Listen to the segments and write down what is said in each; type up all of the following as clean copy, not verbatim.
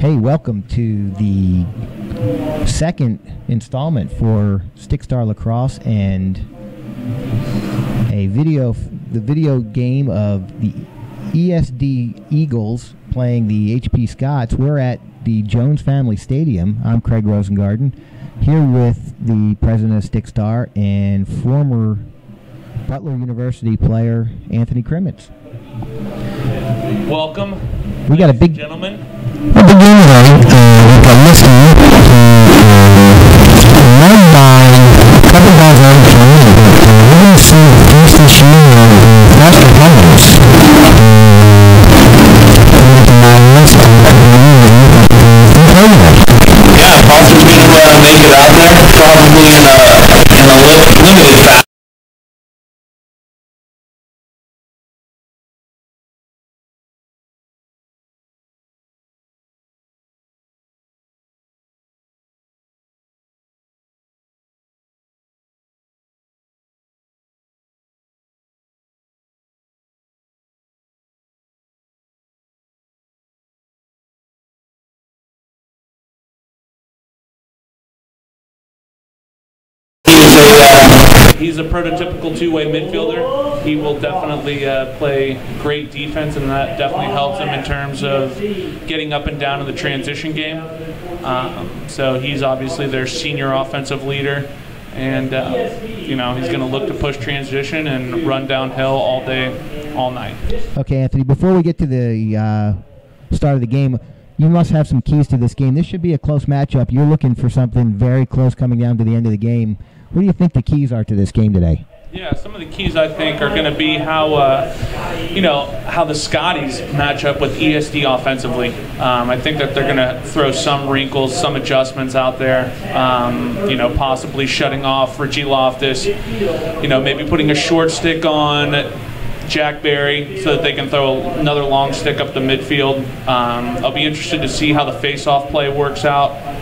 Hey, welcome to the second installment for Stickstar Lacrosse and the video game of the ESD Eagles playing the HP Scots. We're at the Jones Family Stadium. I'm Craig Rosengarten, here with the president of Stickstar and former Butler University player Anthony Krimitz. Welcome, we got a big gentlemen. We'll begin tonight with a listener led by a couple guys on the phone. We're going to see the first this year in faster comments. Yeah, Foster's going to make it out there, probably in a limited fashion. He's a prototypical two-way midfielder. He will definitely play great defense, and that definitely helps him in terms of getting up and down in the transition game. So he's obviously their senior offensive leader, and you know, he's going to look to push transition and run downhill all day, all night. Okay, Anthony, before we get to the start of the game, you must have some keys to this game. This should be a close matchup. You're looking for something very close coming down to the end of the game. What do you think the keys are to this game today? Yeah, some of the keys I think are going to be how, how the Scotties match up with ESD offensively. I think that they're going to throw some wrinkles, some adjustments out there. Possibly shutting off Richie Loftus. Maybe putting a short stick on Jack Berry so that they can throw another long stick up the midfield. I'll be interested to see how the face-off play works out.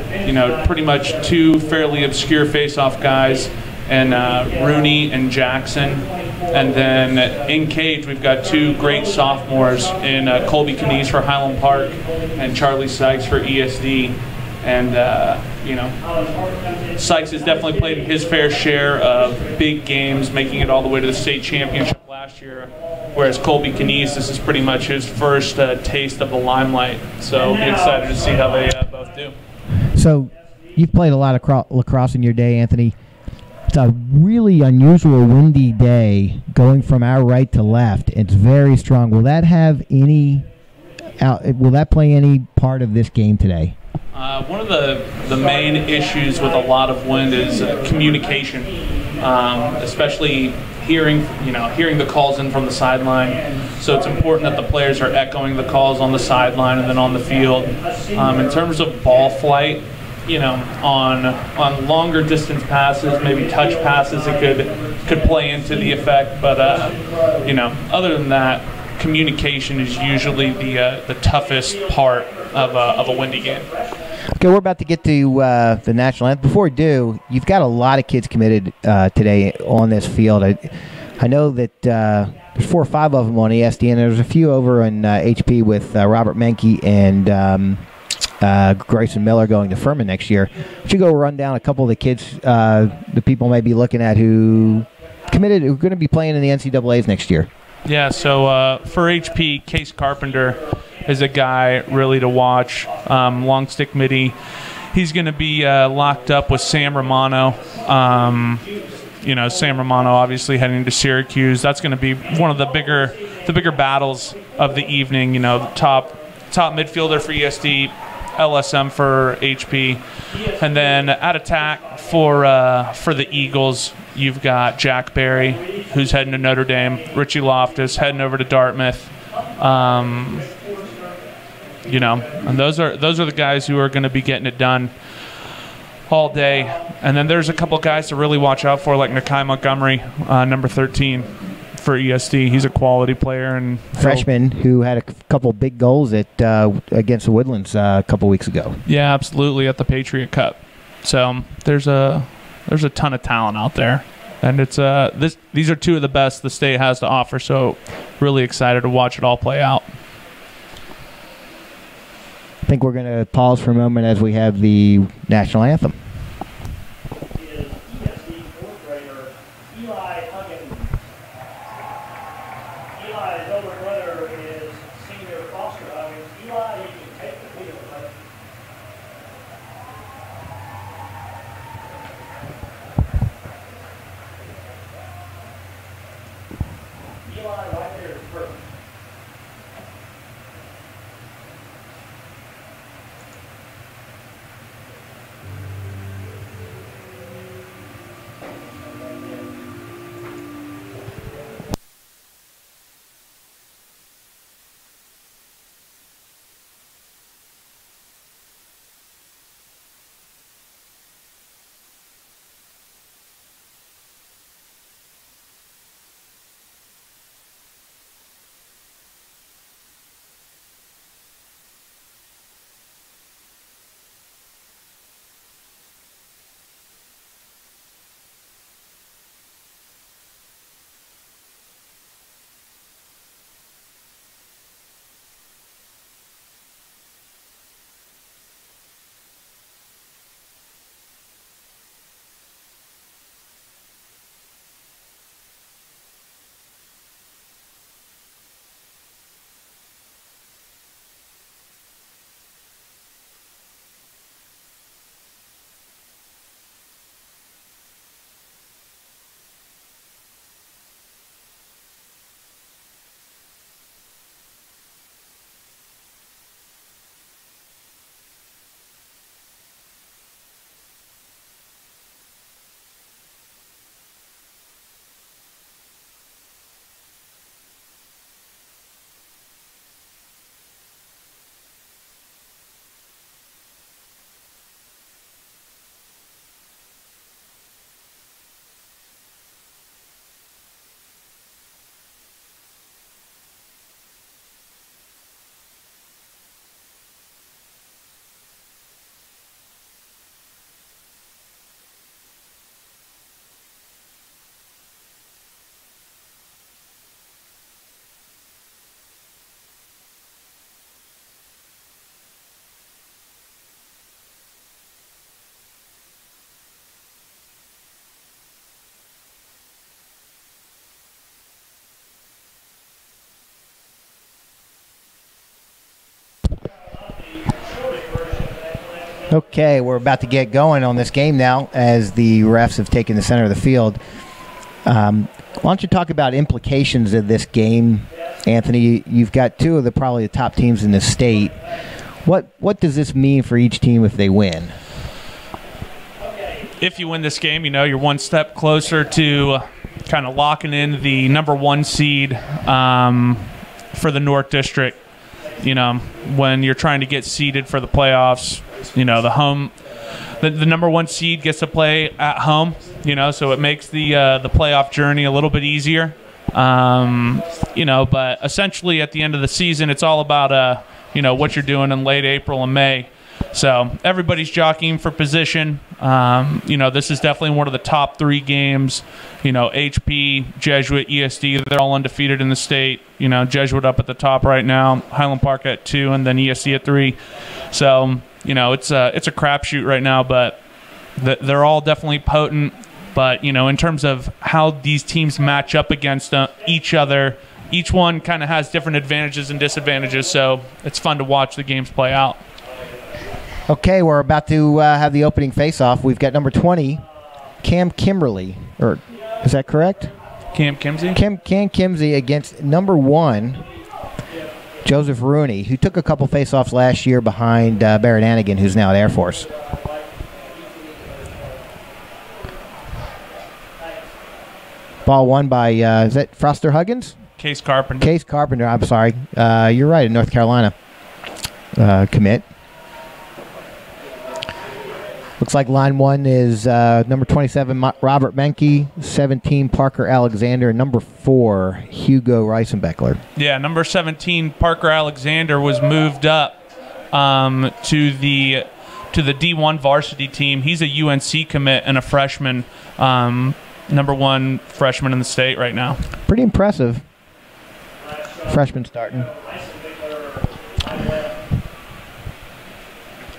Pretty much two fairly obscure face-off guys, and Rooney and Jackson. And then in cage, we've got two great sophomores in Colby Knies for Highland Park and Charlie Sykes for ESD. And, Sykes has definitely played his fair share of big games, making it all the way to the state championship last year, whereas Colby Knies, this is pretty much his first taste of the limelight. So be excited to see how they both do. So you've played a lot of lacrosse in your day, Anthony. It's a really unusual windy day going from our right to left. It's very strong. Will that have any? Will that play any part of this game today? One of the main issues with a lot of wind is communication, especially hearing the calls in from the sideline. So it's important that the players are echoing the calls on the sideline and then on the field. In terms of ball flight, on longer distance passes, maybe touch passes, it could play into the effect. But other than that, communication is usually the toughest part of a windy game. Okay, we're about to get to the national anthem. Before we do, you've got a lot of kids committed today on this field. I know that there's 4 or 5 of them on ESD, and there's a few over in HP with Robert Menke and Grayson Miller going to Furman next year. Would you go run down a couple of the kids the people may be looking at who committed, who are going to be playing in the NCAAs next year? Yeah, so for HP, Case Carpenter is a guy really to watch. Long stick midi. He's going to be locked up with Sam Romano. Sam Romano obviously heading to Syracuse. That's going to be one of the bigger battles of the evening. The top midfielder for ESD, LSM for HP, and then at attack for the Eagles, you've got Jack Berry, who's heading to Notre Dame. Richie Loftus heading over to Dartmouth. And those are the guys who are going to be getting it done all day. And then there's a couple guys to really watch out for, like Nakai Montgomery, number 13 for ESD. He's a quality player and freshman who had a couple big goals at against the Woodlands a couple weeks ago. Yeah, absolutely, at the Patriot Cup. So there's a ton of talent out there, and it's these are two of the best the state has to offer. So really excited to watch it all play out. I think we're going to pause for a moment as we have the national anthem. Is ESD fourth grader Eli Huggins. Eli's older brother is senior Foster Huggins. Eli, you can take the field, buddy. Eli right there is first. Okay, we're about to get going on this game now as the refs have taken the center of the field. Why don't you talk about implications of this game, Anthony? You've got two of the probably the top teams in the state. What does this mean for each team if they win? If you win this game, you know, you're one step closer to kind of locking in the number 1 seed for the North District. You know, when you're trying to get seeded for the playoffs, you know, the number 1 seed gets to play at home, you know, so it makes the playoff journey a little bit easier. You know, but essentially at the end of the season, it's all about, you know, what you're doing in late April and May. So everybody's jockeying for position. You know, this is definitely one of the top 3 games. You know, HP, Jesuit, ESD, they're all undefeated in the state. You know, Jesuit up at the top right now, Highland Park at 2, and then ESD at 3. So, you know, it's a crapshoot right now, but they're all definitely potent. But, you know, in terms of how these teams match up against each other, each one kind of has different advantages and disadvantages. So it's fun to watch the games play out. Okay, we're about to have the opening face-off. We've got number 20, Cam Kimberly. Or is that correct? Cam Kimsey? Cam Kimsey against number 1, Joseph Rooney, who took a couple face-offs last year behind Barrett Anigan, who's now at Air Force. Ball won by, is that Foster Huggins? Case Carpenter. Case Carpenter, I'm sorry. You're right, in North Carolina commit. Looks like line 1 is number 27, Robert Menke, 17, Parker Alexander, and number 4, Hugo Reisenbeckler. Yeah, number 17, Parker Alexander, was moved up to the D1 varsity team. He's a UNC commit and a freshman, number 1 freshman in the state right now. Pretty impressive. Freshman starting.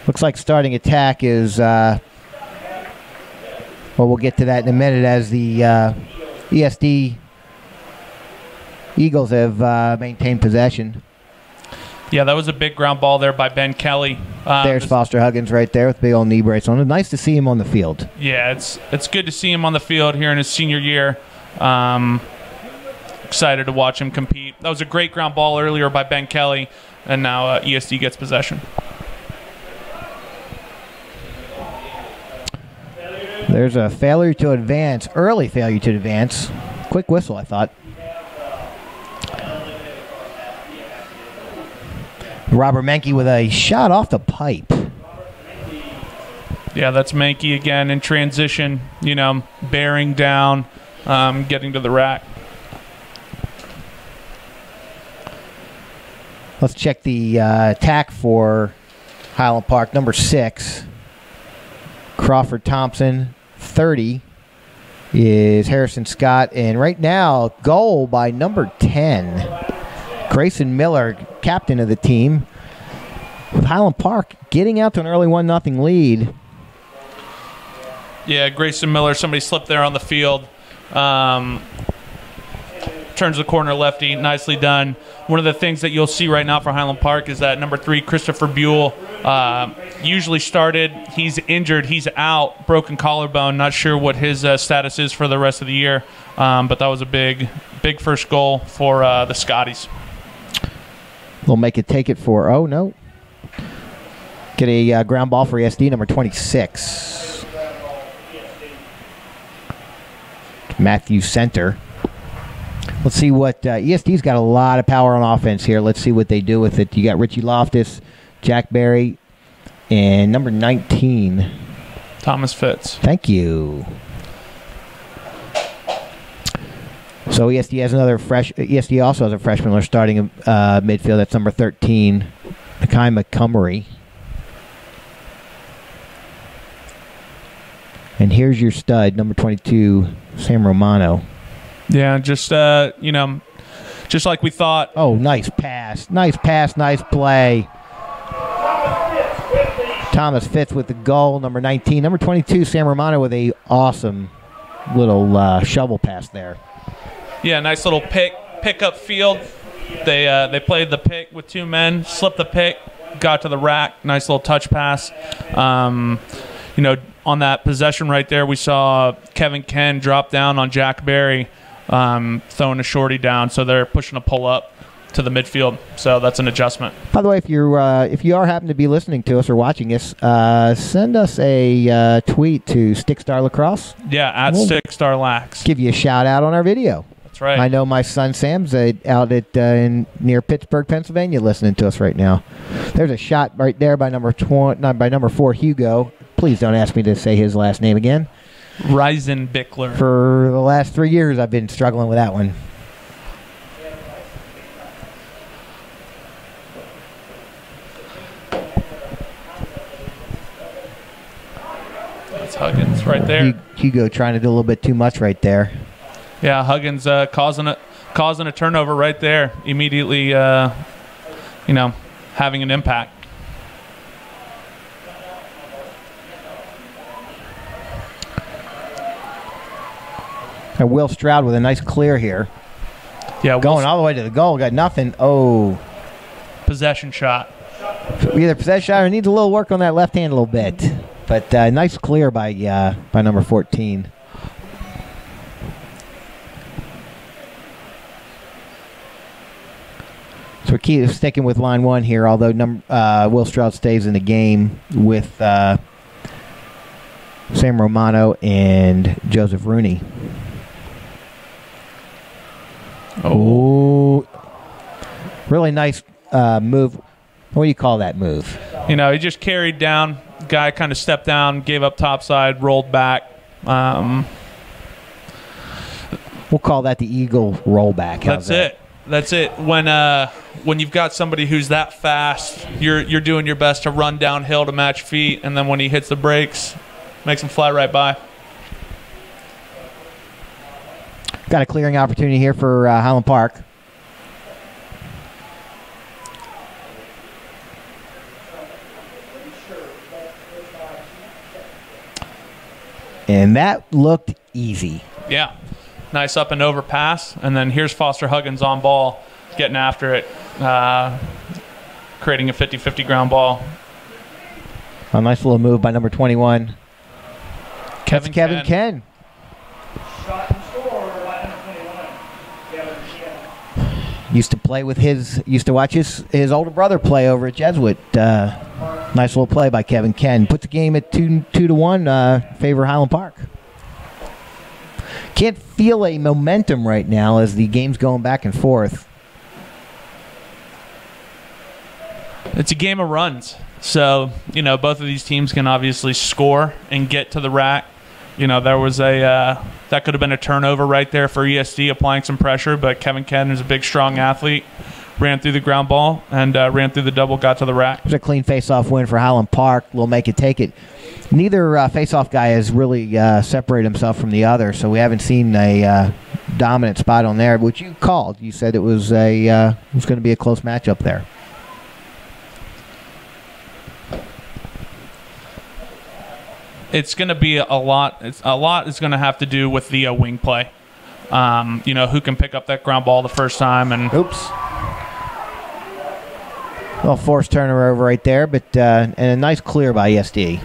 Looks like starting attack is, well, we'll get to that in a minute as the ESD Eagles have maintained possession. Yeah, that was a big ground ball there by Ben Kelly. There's Foster Huggins right there with big old knee brace on. Nice to see him on the field. Yeah, it's good to see him on the field here in his senior year. Excited to watch him compete. That was a great ground ball earlier by Ben Kelly, and now ESD gets possession. There's a failure to advance, early failure to advance. Quick whistle, I thought. Robert Menke with a shot off the pipe. Yeah, that's Menke again in transition, bearing down, getting to the rack. Let's check the attack for Highland Park. Number 6, Crawford Thompson. 30 is Harrison Scott. And right now, goal by number 10, Grayson Miller, captain of the team, with Highland Park getting out to an early 1-0 lead. Yeah, Grayson Miller, somebody slipped there on the field. Turns the corner lefty, nicely done. One of the things that you'll see right now for Highland Park is that number 3, Christopher Buell, usually started. He's injured. He's out, broken collarbone. Not sure what his status is for the rest of the year, but that was a big first goal for the Scotties. They'll make it take it for, oh, no. Get a ground ball for ESD, number 26. Matthew Center. Let's see what ESD's got a lot of power on offense here. Let's see what they do with it. You got Richie Loftus, Jack Berry, and number 19. Thomas Fitz. Thank you. So ESD has another ESD also has a freshman. They're starting midfield. That's number 13, Nakai Montgomery. And here's your stud, number 22, Sam Romano. Yeah, just like we thought. Oh, nice pass, nice play. Thomas Fitz with the goal, number 19. Number 22, Sam Romano with a awesome little shovel pass there. Yeah, nice little pick up field. They played the pick with 2 men, slipped the pick, got to the rack. Nice little touch pass. On that possession right there, we saw Kevin Ken drop down on Jack Berry, throwing a shorty down. So they're pushing a pull up to the midfield. So that's an adjustment. By the way, if you are happen to be listening to us or watching us, send us a tweet to Stickstar Lacrosse. Yeah, at Stickstar Lax. Give you a shout out on our video. That's right. I know my son Sam's out at near Pittsburgh, Pennsylvania, listening to us right now. There's a shot right there by number 4, Hugo. Please don't ask me to say his last name again. Reisenbickler. For the last 3 years, I've been struggling with that one. That's Huggins right there. Hugo trying to do a little bit too much right there. Yeah, Huggins causing a turnover right there. Immediately, having an impact. And Will Stroud with a nice clear here. Yeah, going all the way to the goal. Got nothing. Oh. Possession shot. Either possession shot or needs a little work on that left hand a little bit. But nice clear by number 14. So we keep sticking with line 1 here, although Will Stroud stays in the game with Sam Romano and Joseph Rooney. Oh, really nice move. What do you call that move? He just carried down. Guy kind of stepped down, gave up topside, rolled back. We'll call that the Eagle rollback. That's it. When you've got somebody who's that fast, you're doing your best to run downhill to match feet, and then when he hits the brakes, makes him fly right by. Got a clearing opportunity here for Highland Park. And that looked easy. Yeah. Nice up and over pass. And then here's Foster Huggins on ball, getting after it, creating a 50-50 ground ball. A nice little move by number 21. Kevin Ken. Shot and score by number 21. Kevin Ken. Used to watch his older brother play over at Jesuit. Nice little play by Kevin Ken. Puts the game at 2-1 favor Highland Park. Can't feel a momentum right now as the game's going back and forth. It's a game of runs. So, both of these teams can obviously score and get to the rack. There was that could have been a turnover right there for ESD, applying some pressure, but Kevin Ken is a big, strong athlete. Ran through the ground ball and ran through the double, got to the rack. It was a clean face-off win for Highland Park. We'll make it take it. Neither face-off guy has really separated himself from the other, so we haven't seen a dominant spot on there, which you called. You said it was going to be a close matchup there. It's going to be a lot. A lot is going to have to do with the wing play. Who can pick up that ground ball the first time. And oops. Well, forced turnover right there, but and a nice clear by ESD.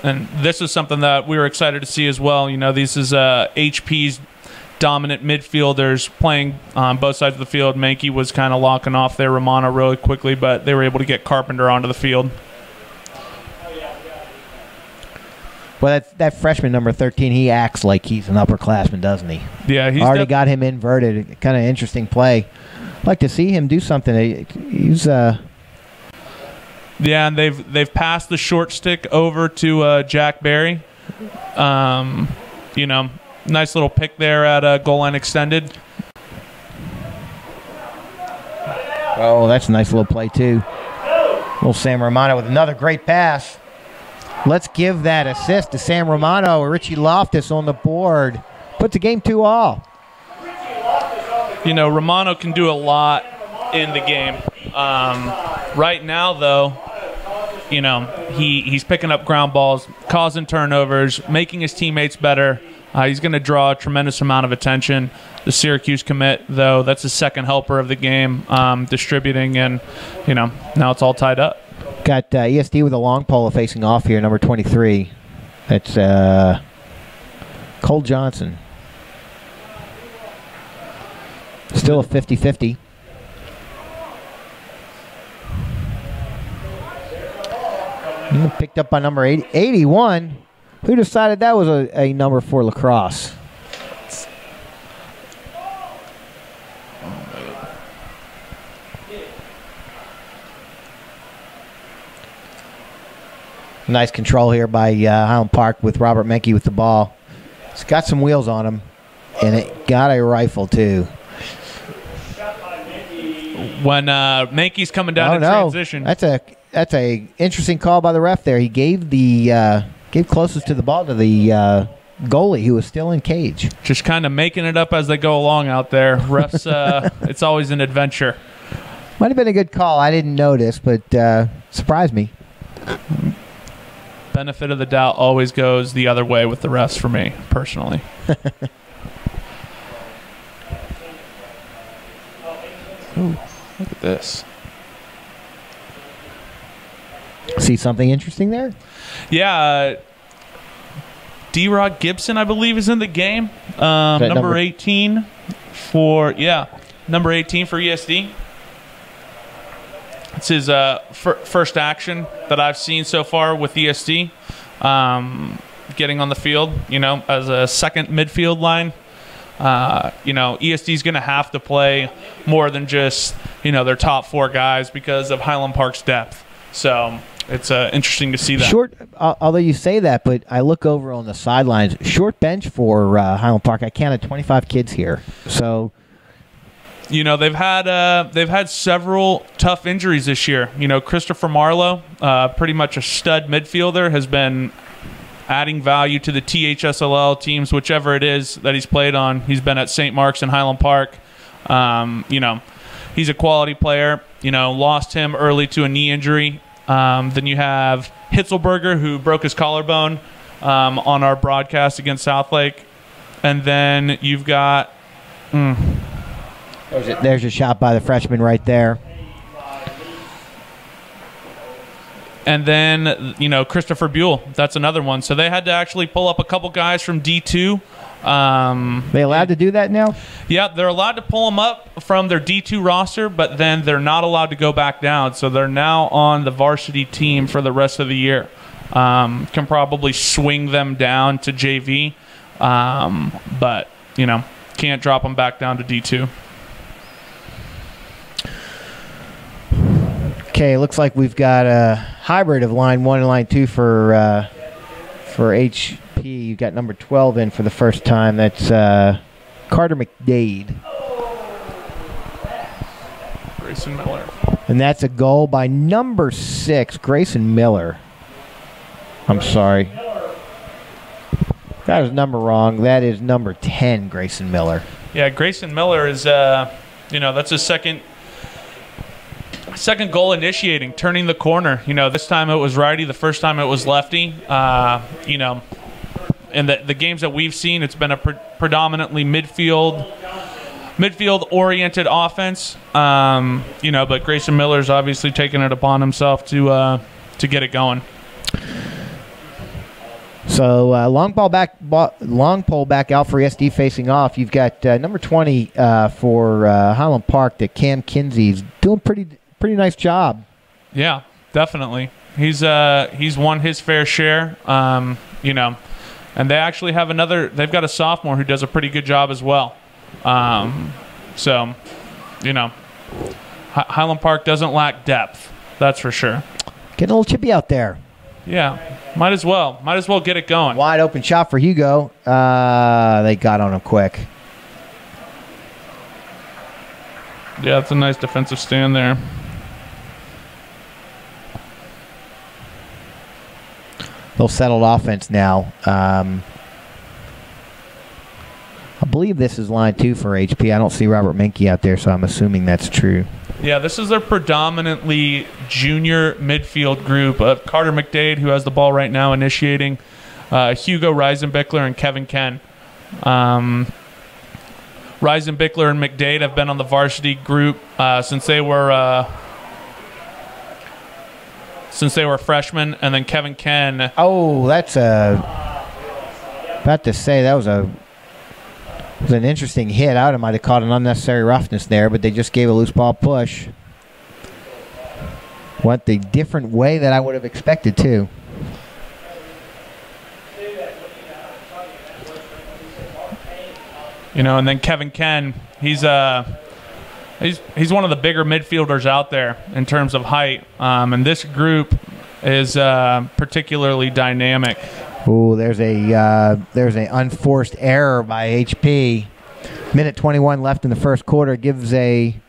And this is something that we were excited to see as well. This is HP's dominant midfielders playing on both sides of the field. Mankey was kind of locking off there, Romano really quickly, but they were able to get Carpenter onto the field. Well, that freshman number 13, he acts like he's an upperclassman, doesn't he? Yeah, he's already got him inverted. Kind of interesting play. I'd like to see him do something. He's yeah, and they've passed the short stick over to Jack Berry. Nice little pick there at goal line extended. Oh, that's a nice little play too. Little Sam Romano with another great pass. Let's give that assist to Sam Romano. Richie Loftus on the board. Puts the game 2-all. Romano can do a lot in the game. Right now, though, he's picking up ground balls, causing turnovers, making his teammates better. He's going to draw a tremendous amount of attention. The Syracuse commit, though, that's the second helper of the game, distributing, and, now it's all tied up. Got ESD with a long pole facing off here, number 23. That's Cole Johnson. Still a 50-50. Picked up by number 81. Who decided that was a number for lacrosse? Nice control here by Highland Park with Robert Menke with the ball. It's got some wheels on him, and it got a rifle too. When Menke's coming down in transition, that's a interesting call by the ref there. He gave closest to the ball to the goalie who was still in cage. Just kind of making it up as they go along out there. Refs, it's always an adventure. Might have been a good call. I didn't notice, but surprised me. Benefit of the doubt always goes the other way with the refs for me, personally. Ooh, look at this. See something interesting there? Yeah. D-Rod Gibson, I believe, is in the game. Number 18 for ESD. It's his first action that I've seen so far with ESD. Getting on the field, as a second midfield line. ESD is going to have to play more than just, their top four guys because of Highland Park's depth. So it's interesting to see that. Short, although you say that, but I look over on the sidelines. Short bench for Highland Park. I counted 25 kids here. So, they've had several tough injuries this year. Christopher Marlowe, pretty much a stud midfielder, has been adding value to the THSLL teams, whichever it is that he's played on. He's been at St. Mark's and Highland Park. He's a quality player. Lost him early to a knee injury. Then you have Hitzelberger, who broke his collarbone on our broadcast against Southlake. And then you've got... There's a shot by the freshman right there. And then, Christopher Buell. That's another one. So they had to actually pull up a couple guys from D2. They allowed to do that now? Yeah, they're allowed to pull them up from their D2 roster, but then they're not allowed to go back down. So they're now on the varsity team for the rest of the year. Can probably swing them down to JV, but, can't drop them back down to D2. Okay, looks like we've got a hybrid of line 1 and line 2 for HP. You've got number 12 in for the first time. That's Carter McDade. Grayson Miller. And that's a goal by number 6, Grayson Miller. I'm sorry. Got his number wrong. That is number 10, Grayson Miller. Yeah, Grayson Miller is, that's his second goal initiating, turning the corner. This time it was righty. The first time it was lefty. In the games that we've seen, it's been a predominantly midfield-oriented offense. But Grayson Miller's obviously taken it upon himself to get it going. So long pole back out for ESD facing off. You've got number 20 for Highland Park. That Cam Kinsey's doing pretty nice job. Yeah, definitely. He's won his fair share. And they actually have they've got a sophomore who does a pretty good job as well. Highland Park doesn't lack depth, that's for sure. Getting a little chippy out there. Yeah, might as well get it going. Wide open shot for Hugo. They got on him quick. Yeah, it's a nice defensive stand there. They'll settled offense now. I believe this is line 2 for HP. I don't see Robert Menke out there, so I'm assuming that's true. Yeah, this is their predominantly junior midfield group of Carter McDade, who has the ball right now, initiating, Hugo Reisenbichler and Kevin Ken. Reisenbichler and McDade have been on the varsity group since they were freshmen, and then Kevin Ken. Oh, that's about to say that was an interesting hit. I might have caught an unnecessary roughness there, but they just gave a loose ball push. Went the different way that I would have expected to. And then Kevin Ken, he's one of the bigger midfielders out there in terms of height, and this group is particularly dynamic. Ooh, there's an unforced error by HP. Minute 21 left in the first quarter. Gives ESD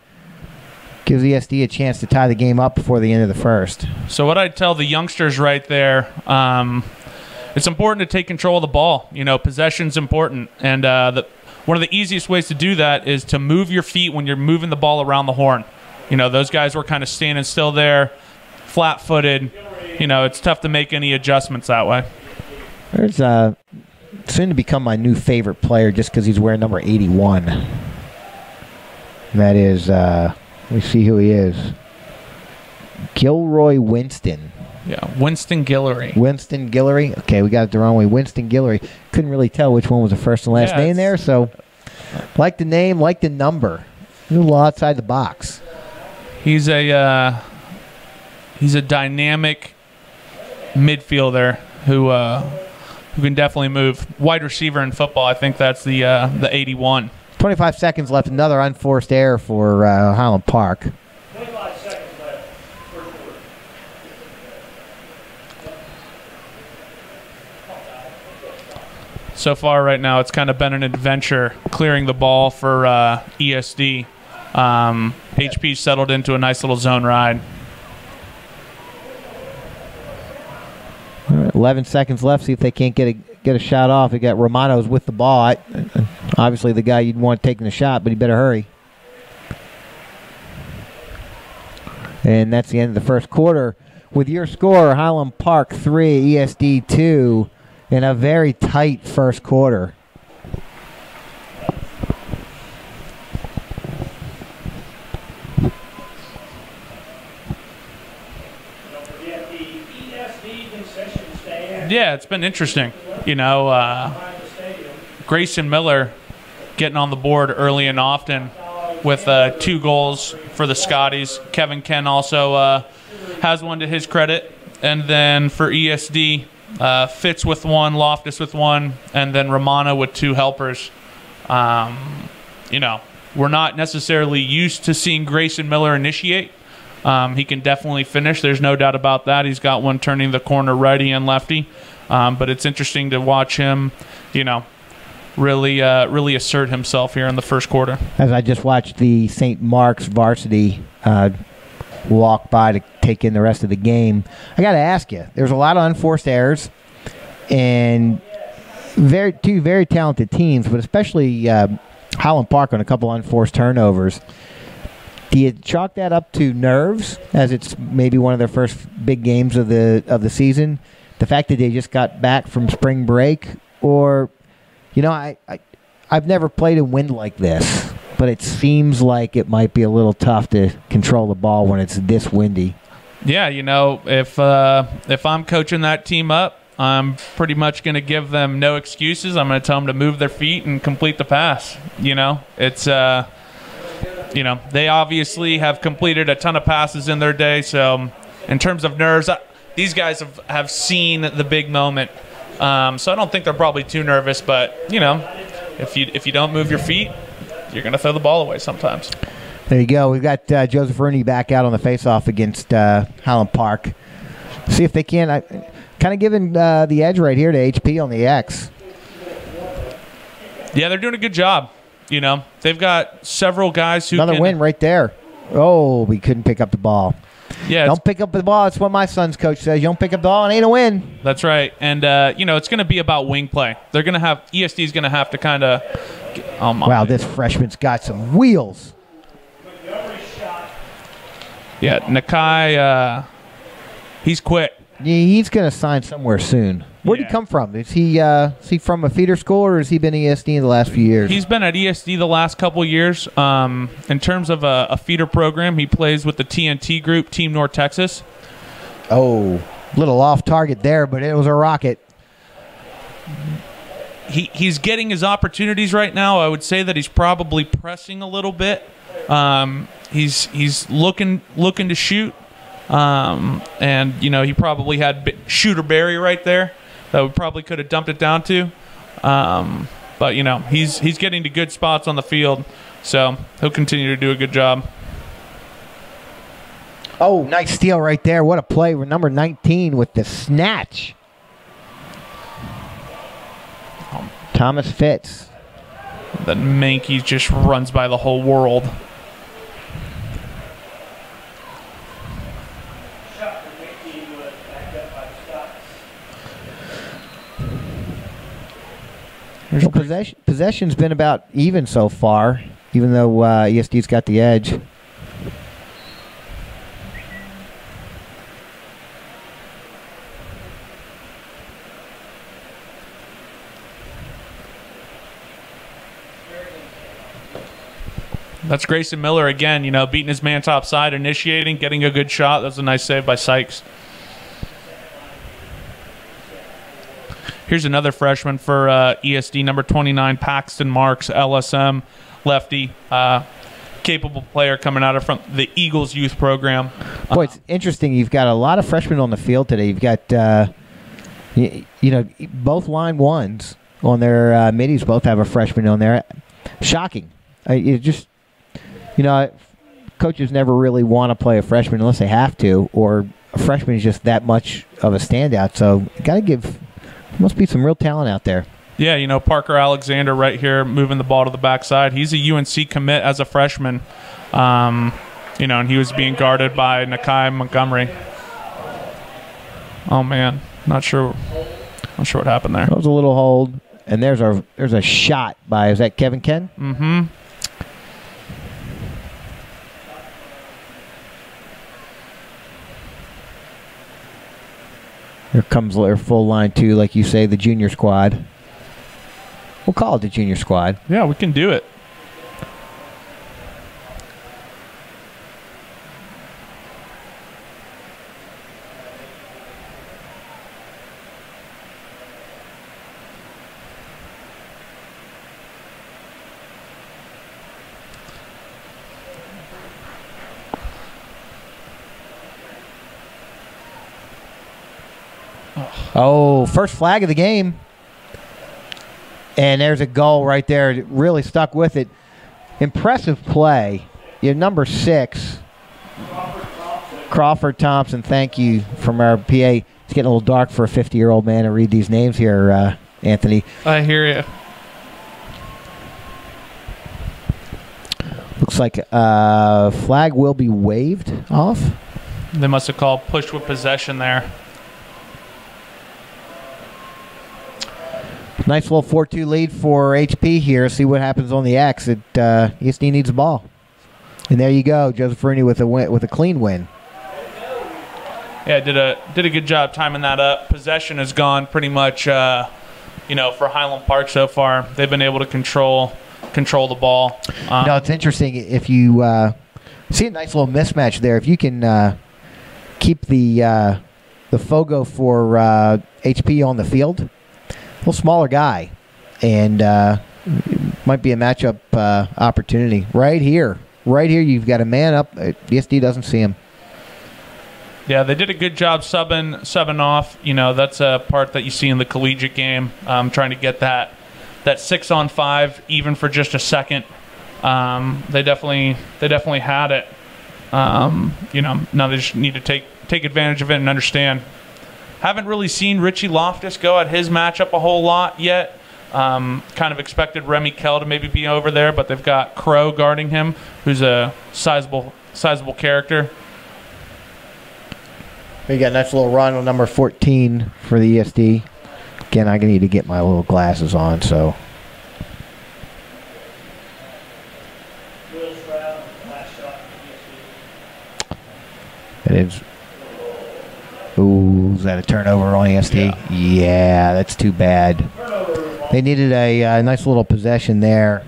a chance to tie the game up before the end of the first. So what I'd tell the youngsters right there, it's important to take control of the ball. Possession's important, and one of the easiest ways to do that is to move your feet when you're moving the ball around the horn. Those guys were kind of standing still there, flat-footed. It's tough to make any adjustments that way. There's soon to become my new favorite player just because he's wearing number 81. And that is, let me see who he is. Gilroy Winston. Yeah, Winston Guillory. Winston Guillory. Okay, we got it the wrong way. Winston Guillory. Couldn't really tell which one was the first and last name there, so like the name, like the number. A little outside the box. He's a dynamic midfielder who can definitely move. Wide receiver in football, I think that's the 81. 25 seconds left. Another unforced error for Highland Park. 25 seconds left. First quarter. So far right now, it's kind of been an adventure clearing the ball for ESD. HP settled into a nice little zone ride. All right, 11 seconds left. See if they can't get a shot off. We got Romano's with the ball. Obviously the guy you'd want taking the shot, but he better hurry. And that's the end of the first quarter. with your score, Highland Park 3, ESD 2, in a very tight first quarter. Yeah, it's been interesting. You know, Grayson Miller getting on the board early and often with 2 goals for the Scotties. Kevin Ken also has one to his credit. And then for ESD, Fitz with 1, Loftus with 1, and then Romano with 2 helpers. You know, we're not necessarily used to seeing Grayson Miller initiate. He can definitely finish. There's no doubt about that. He's got one turning the corner righty and lefty. But it's interesting to watch him, you know, really assert himself here in the first quarter. As I just watched the St. Mark's varsity walk by to take in the rest of the game, I got to ask you, there's a lot of unforced errors and two very talented teams, but especially Highland Park on a couple unforced turnovers. Do you chalk that up to nerves, as it's maybe one of their first big games of the season? The fact that they just got back from spring break, or, you know, I've never played a wind like this, but it seems like it might be a little tough to control the ball when it's this windy. Yeah, you know, if I'm coaching that team up, I'm pretty much going to give them no excuses. I'm going to tell them to move their feet and complete the pass. You know, it's you know, they obviously have completed a ton of passes in their day. So in terms of nerves, these guys have seen the big moment. So I don't think they're probably too nervous. But, you know, if you don't move your feet, you're going to throw the ball away sometimes. There you go. We've got Joseph Rooney back out on the faceoff against Highland Park. See if they can. Kind of giving the edge right here to HP on the X. Yeah, they're doing a good job. You know, they've got several guys who Another win right there. Oh, we couldn't pick up the ball. Yeah, don't pick up the ball. That's what my son's coach says. You don't pick up the ball, it ain't a win. That's right. And, you know, it's going to be about wing play. They're going to have – ESD's going to have to kind of – wow, this freshman's got some wheels. Yeah, Nakai, he's quick. Yeah, he's going to sign somewhere soon. Where'd he come from? Is he from a feeder school, or has he been ESD in the last few years? He's been at ESD the last couple years. In terms of a feeder program, he plays with the TNT group, Team North Texas. Oh, little off target there, but it was a rocket. He's getting his opportunities right now. I would say that he's probably pressing a little bit. He's looking to shoot. And, you know, he probably had shooter Barry right there that we probably could have dumped it down to. But, you know, he's getting to good spots on the field, so he'll continue to do a good job. Oh, nice steal right there. What a play. Number 19 with the snatch. Thomas Fitz. That Mankey just runs by the whole world. Well, possession's been about even so far, even though ESD's got the edge. That's Grayson Miller again, you know, beating his man top side, initiating, getting a good shot. That was a nice save by Sykes. Here's another freshman for ESD, number 29, Paxton Marks, LSM, lefty, capable player coming out of from the Eagles youth program. Boy, it's interesting. You've got a lot of freshmen on the field today. You've got, you know, both line ones on their middies both have a freshman on there. Shocking. It just, you know, coaches never really want to play a freshman unless they have to, or a freshman is just that much of a standout. So you got to give. Must be some real talent out there. Yeah, you know, Parker Alexander right here moving the ball to the backside. He's a UNC commit as a freshman, you know, and he was being guarded by Nakai Montgomery. Oh, man. Not sure what happened there. That was a little hold. And there's a shot by, is that Kevin Ken? Mm-hmm. Here comes their full line, too, like you say, the junior squad. We'll call it the junior squad. Yeah, we can do it. Oh, first flag of the game. And there's a goal right there. It really stuck with it. Impressive play. Your number 6, Crawford Thompson. Thank you from our PA. It's getting a little dark for a 50-year-old man to read these names here, Anthony. I hear you. Looks like flag will be waved off. They must have called push with possession there. Nice little 4-2 lead for HP here. See what happens on the X. ESD needs the ball. And there you go, Joseph Rooney with a clean win. Yeah, did a good job timing that up. Possession has gone pretty much, for Highland Park so far. They've been able to control the ball. No, it's interesting if you see a nice little mismatch there. If you can keep the Fogo for HP on the field. A little smaller guy, and might be a matchup opportunity right here. Right here, you've got a man up. ESD doesn't see him. Yeah, they did a good job subbing off. That's a part that you see in the collegiate game. Trying to get that 6-on-5 even for just a second. They definitely had it. Now they just need to take advantage of it and understand. Haven't really seen Richie Loftus go at his matchup a whole lot yet. Kind of expected Remy Kell to maybe be over there, but they've got Crow guarding him, who's a sizable character. We got a nice little run on number 14 for the ESD. Again, I need to get my little glasses on, so. It is. Ooh, is that a turnover on ESD? Yeah, that's too bad. They needed a nice little possession there.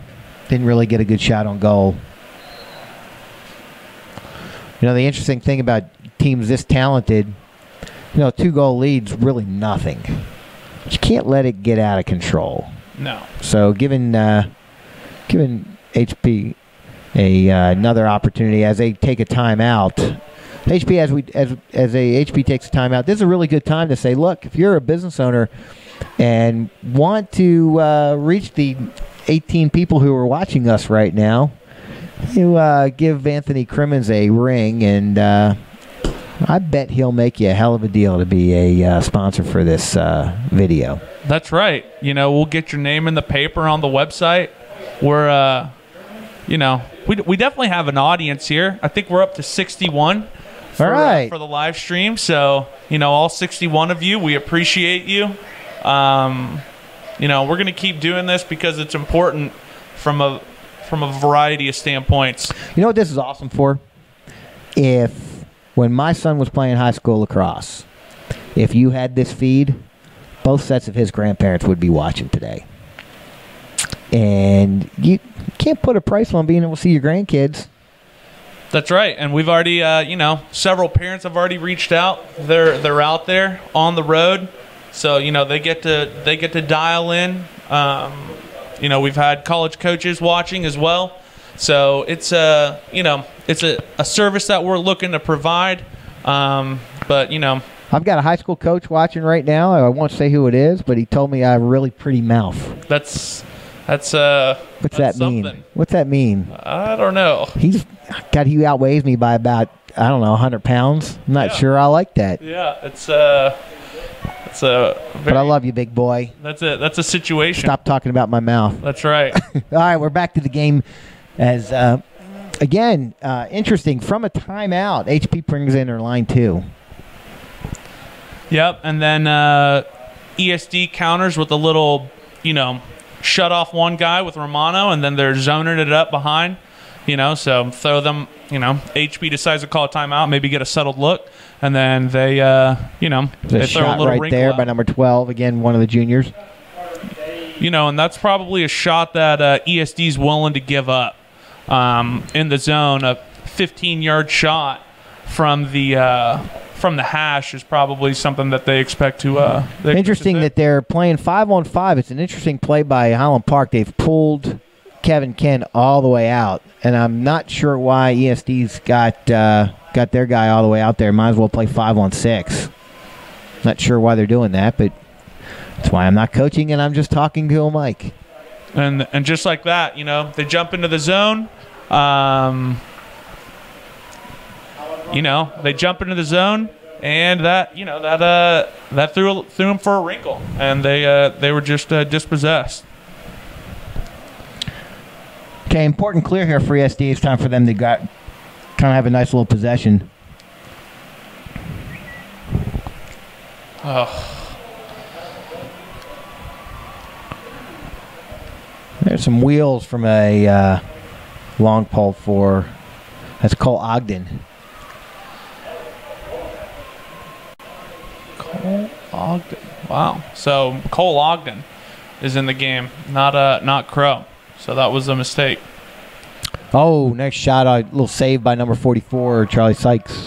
Didn't really get a good shot on goal. The interesting thing about teams this talented, 2-goal leads, really nothing. But you can't let it get out of control. No. So giving HP another opportunity as they take a timeout. HP, as HP takes a timeout, this is a really good time to say, look, if you're a business owner and want to reach the 18 people who are watching us right now, you give Anthony Crimmins a ring, and I bet he'll make you a hell of a deal to be a sponsor for this video. That's right. We'll get your name in the paper on the website. We're, we definitely have an audience here. I think we're up to 61. For, all right. For the live stream. So, all 61 of you, we appreciate you. We're going to keep doing this because it's important from a variety of standpoints. You know what this is awesome for? When my son was playing high school lacrosse, if you had this feed, both sets of his grandparents would be watching today. And you can't put a price on being able to see your grandkids. That's right, and we've already, several parents have already reached out. They're out there on the road, so they get to dial in. We've had college coaches watching as well, so it's a service that we're looking to provide. But I've got a high school coach watching right now. I won't say who it is, but he told me I have a really pretty mouth. What's that something. mean? What's that mean? I don't know. He outweighs me by about, 100 pounds. I'm not sure I like that. Yeah, it's a but I love you, big boy. That's a situation. Stop talking about my mouth. That's right. All right, we're back to the game. As again, interesting, from a timeout, HP brings in their line 2. Yep, and then ESD counters with a little, shut off one guy with Romano, and then they're zoning it up behind. So throw them, HP decides to call a timeout, maybe get a settled look, and then they, they throw a shot little right wrinkle there out. by number 12, again, one of the juniors. And that's probably a shot that ESD's willing to give up in the zone. A 15-yard shot from the hash is probably something that they expect to. Interesting that they're playing 5-on-5. It's an interesting play by Highland Park. They've pulled Kevin Ken all the way out, and I'm not sure why ESD's got their guy all the way out there. Might as well play 5-on-6. Not sure why they're doing that, but that's why I'm not coaching and I'm just talking to a mic. And just like that, they jump into the zone. They jump into the zone, and that threw them for a wrinkle, and they were just dispossessed. Okay, important clear here for ESD. It's time for them to kind of have a nice little possession. Oh. There's some wheels from a long pole for, that's Cole Ogden. Cole Ogden. Wow. So Cole Ogden is in the game, not Crow. So that was a mistake. Oh, next shot, a little save by number 44, Charlie Sykes. Way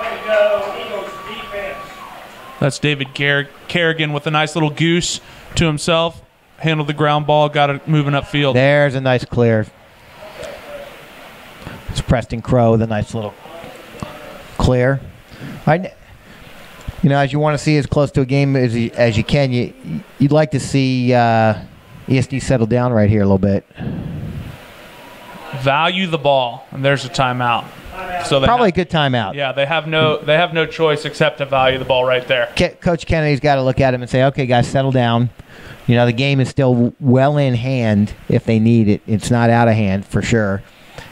to go, Eagles defense. That's David Kerrigan with a nice little goose to himself. Handled the ground ball, got it moving upfield. There's a nice clear. It's Preston Crow with a nice little clear. As you want to see as close to a game as you can, you'd like to see ESD settle down right here a little bit. Value the ball, and there's a timeout. So probably a good timeout. Yeah, they have no choice except to value the ball right there. Coach Kennedy's got to look at him and say, "Okay, guys, settle down. The game is still well in hand if they need it. It's not out of hand for sure."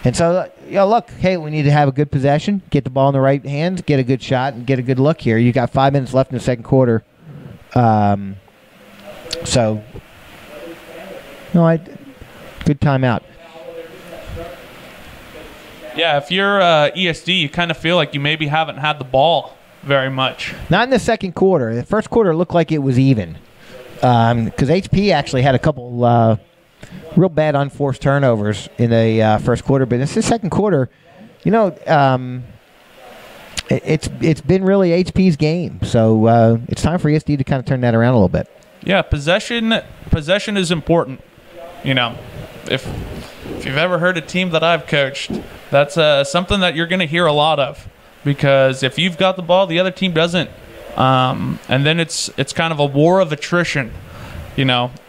And so, look, hey, we need to have a good possession, get the ball in the right hands, get a good shot, and get a good look here. You got 5 minutes left in the second quarter. Good timeout. Yeah, if you're ESD, you kind of feel like you maybe haven't had the ball very much. Not in the second quarter. The first quarter looked like it was even. Because HP actually had a couple real bad unforced turnovers in the first quarter, but it's the second quarter. It's been really HP's game, so it's time for ESD to kind of turn that around a little bit. Yeah, possession is important. If you've ever heard a team that I've coached, that's something that you're going to hear a lot of, because if you've got the ball, the other team doesn't. And then it's kind of a war of attrition.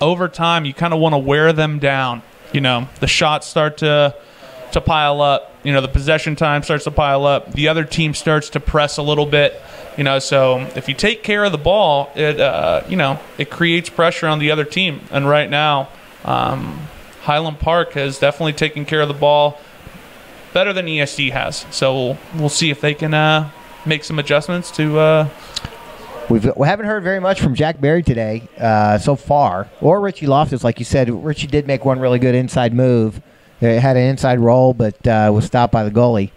Over time, you kind of want to wear them down. The shots start to pile up. The possession time starts to pile up. The other team starts to press a little bit. So if you take care of the ball, it creates pressure on the other team. And right now, Highland Park has definitely taken care of the ball better than ESD has. So we'll see if they can make some adjustments to. We haven't heard very much from Jack Berry today so far, or Richie Loftus, like you said. Richie did make one really good inside move. It had an inside roll, but was stopped by the goalie.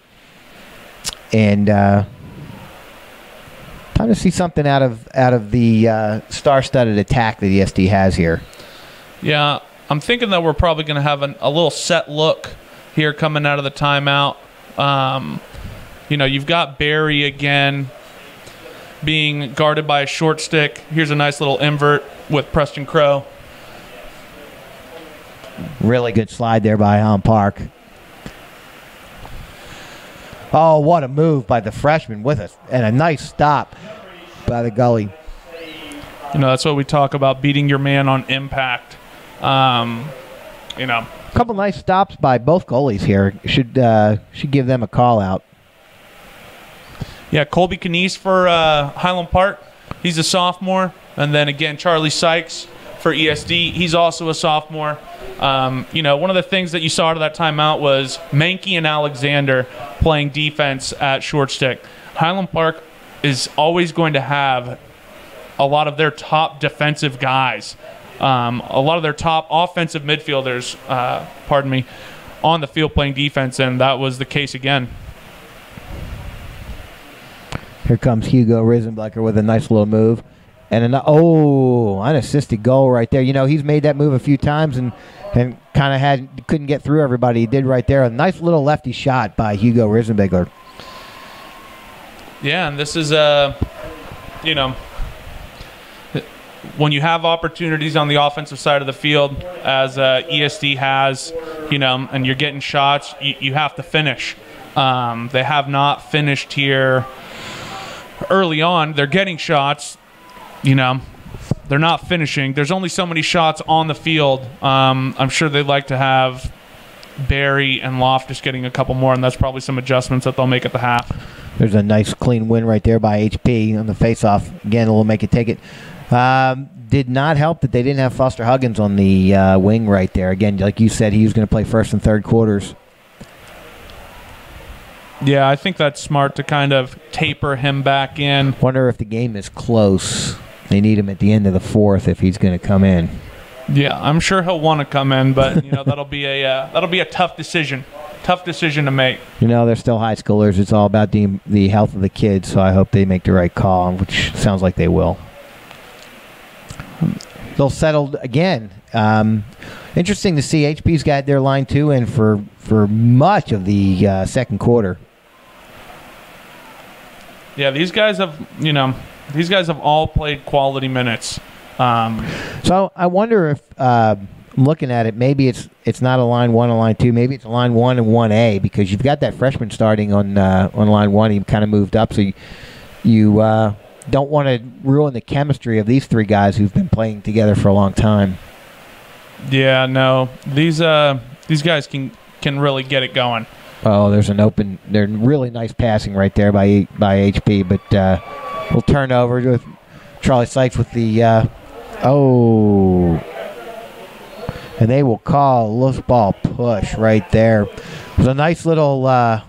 And time to see something out of the star-studded attack that ESD has here. Yeah, I'm thinking that we're probably going to have a little set look here coming out of the timeout. You've got Berry again being guarded by a short stick. Here's a nice little invert with Preston Crow. Really good slide there by Highland Park. Oh, what a move by the freshman with us, and a nice stop by the goalie. That's what we talk about, beating your man on impact. A couple nice stops by both goalies here. Should give them a call out. Yeah, Colby Canese for Highland Park. He's a sophomore. And then again, Charlie Sykes for ESD. He's also a sophomore. One of the things that you saw out of that timeout was Mankey and Alexander playing defense at short stick. Highland Park is always going to have a lot of their top defensive guys a lot of their top offensive midfielders, on the field playing defense, and that was the case again. Here comes Hugo Risenblecker with a nice little move. And an assisted goal right there. You know, he's made that move a few times and kind of couldn't get through everybody. He did right there. A nice little lefty shot by Hugo Risenblecker. Yeah, and this is, when you have opportunities on the offensive side of the field, as ESD has, and you're getting shots, you have to finish. They have not finished here early on. They're getting shots. They're not finishing. There's only so many shots on the field. I'm sure they'd like to have Barry and Loftus getting a couple more, and that's probably some adjustments that they'll make at the half. There's a nice clean win right there by HP on the faceoff. Again, we'll make it take it. Did not help that they didn't have Foster Huggins on the wing right there. Again, like you said, he was going to play first and third quarters. Yeah, I think that's smart to kind of taper him back in. Wonder if the game is close. They need him at the end of the fourth if he's going to come in. Yeah, I'm sure he'll want to come in, but that'll be a tough decision. Tough decision to make. They're still high schoolers. It's all about the health of the kids, so I hope they make the right call, which sounds like they will. They'll settle again. Interesting to see HP's got their line 2 in for much of the second quarter. Yeah, these guys have all played quality minutes. So I wonder if I'm looking at it, maybe it's not a line 1 and line 2, maybe it's a line 1 and 1A, because you've got that freshman starting on line 1. He kind of moved up, so you don't want to ruin the chemistry of these three guys who've been playing together for a long time. Yeah, no, these guys can really get it going. Oh, there's really nice passing right there by HP, but we'll turn over with Charlie Sykes with the and they will call a loose ball push right there. It was a nice little I'll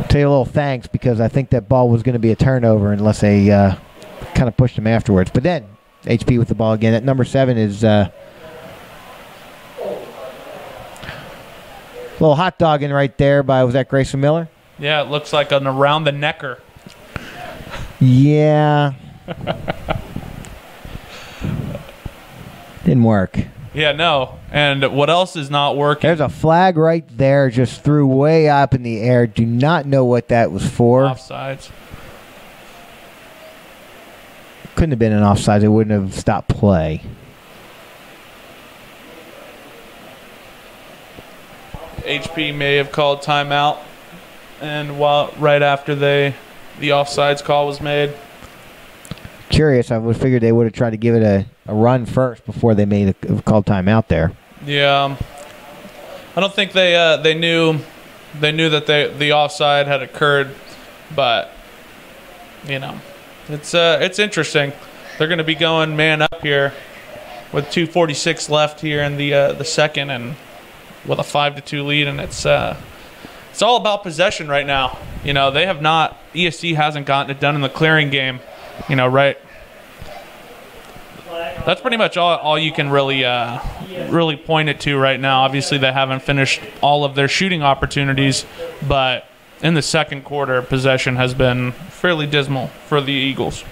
tell you a little thanks, because I think that ball was going to be a turnover unless they kind of pushed him afterwards. But then HP with the ball again. At number 7 is a little hot dogging right there by, was that Grayson Miller? Yeah, it looks like an around the necker. Yeah. Didn't work. Yeah, no. And what else is not working? There's a flag right there, just threw way up in the air. Do not know what that was for. Offsides. Couldn't have been an offside. It wouldn't have stopped play. HP may have called timeout, and right after the offsides call was made. Curious, I would figure they would have tried to give it a run first before they made a called timeout there. Yeah, I don't think they knew that the offside had occurred, but it's interesting. They're going to be going man up here with 2:46 left here in the second, and with a 5-2 lead, and it's all about possession right now. They have not. ESD hasn't gotten it done in the clearing game. Right. That's pretty much all you can really point it to right now. Obviously, they haven't finished all of their shooting opportunities, but in the second quarter, possession has been fairly dismal for the Eagles.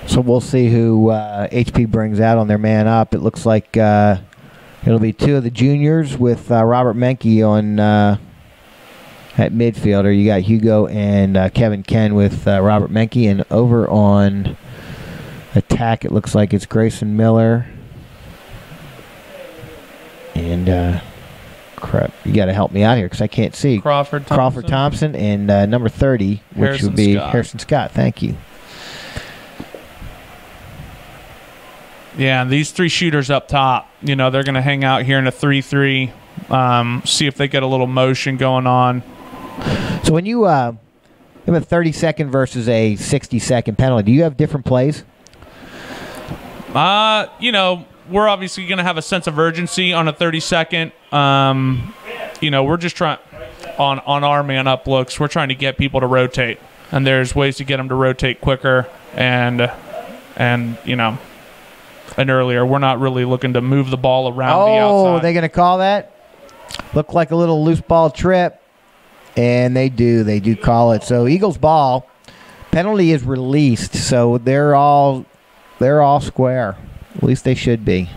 So we'll see who HP brings out on their man up. It looks like it'll be 2 of the juniors with Robert Menke on at midfielder. You got Hugo and Kevin Ken with Robert Menke, and over on attack, it looks like it's Grayson Miller and crap. You got to help me out here because I can't see. Crawford Thompson and number 30, which would be Harrison Scott. Thank you. Yeah, these 3 shooters up top, they're going to hang out here in a 3-3, see if they get a little motion going on. So when you have a 30-second versus a 60-second penalty, do you have different plays? We're obviously going to have a sense of urgency on a 30-second. We're just trying, on our man-up looks, we're trying to get people to rotate. and there's ways to get them to rotate quicker and earlier. We're not really looking to move the ball around the outside. Oh, they're going to call that? Looked like a little loose ball trip, and they do call it. So Eagles ball. Penalty is released, so they're all square. At least they should be.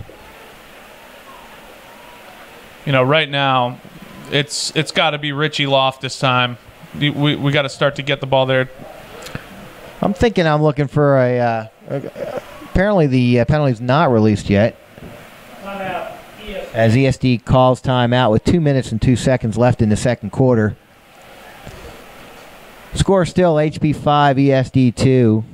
Right now, it's got to be Richie Loft this time. We got to start to get the ball there. I'm looking for apparently the penalty's not released yet. Timeout. As ESD calls timeout with 2 minutes and 2 seconds left in the second quarter. Score still HP 5, ESD 2.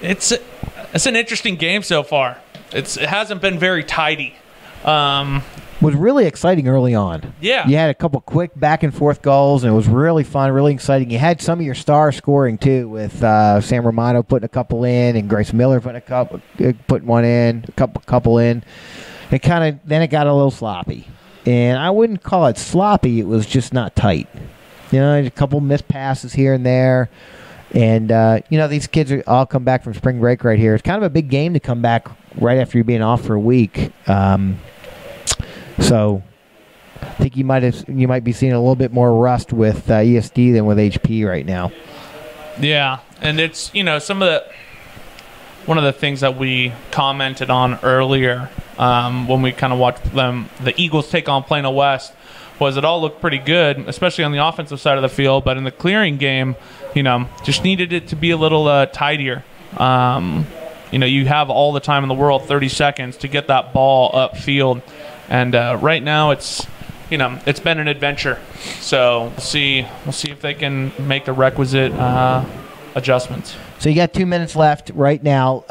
It's an interesting game so far. It hasn't been very tidy. Was really exciting early on. Yeah. You had a couple quick back and forth goals, and it was really fun, really exciting. You had some of your stars scoring too, with Sam Romano putting a couple in, and Grace Miller putting one in, a couple in. Then it got a little sloppy, and I wouldn't call it sloppy. It was just not tight. A couple missed passes here and there. And, these kids all come back from spring break right here. It's kind of a big game to come back right after you're being off for a week. So I think you might be seeing a little bit more rust with ESD than with HP right now. Yeah, and it's, one of the things that we commented on earlier when we kind of watched the Eagles take on Plano West was it all looked pretty good, especially on the offensive side of the field, but in the clearing game, just needed it to be a little tidier. You have all the time in the world, 30 seconds, to get that ball upfield. And right now it's been an adventure. So we'll see if they can make the requisite adjustments. So you got 2 minutes left right now.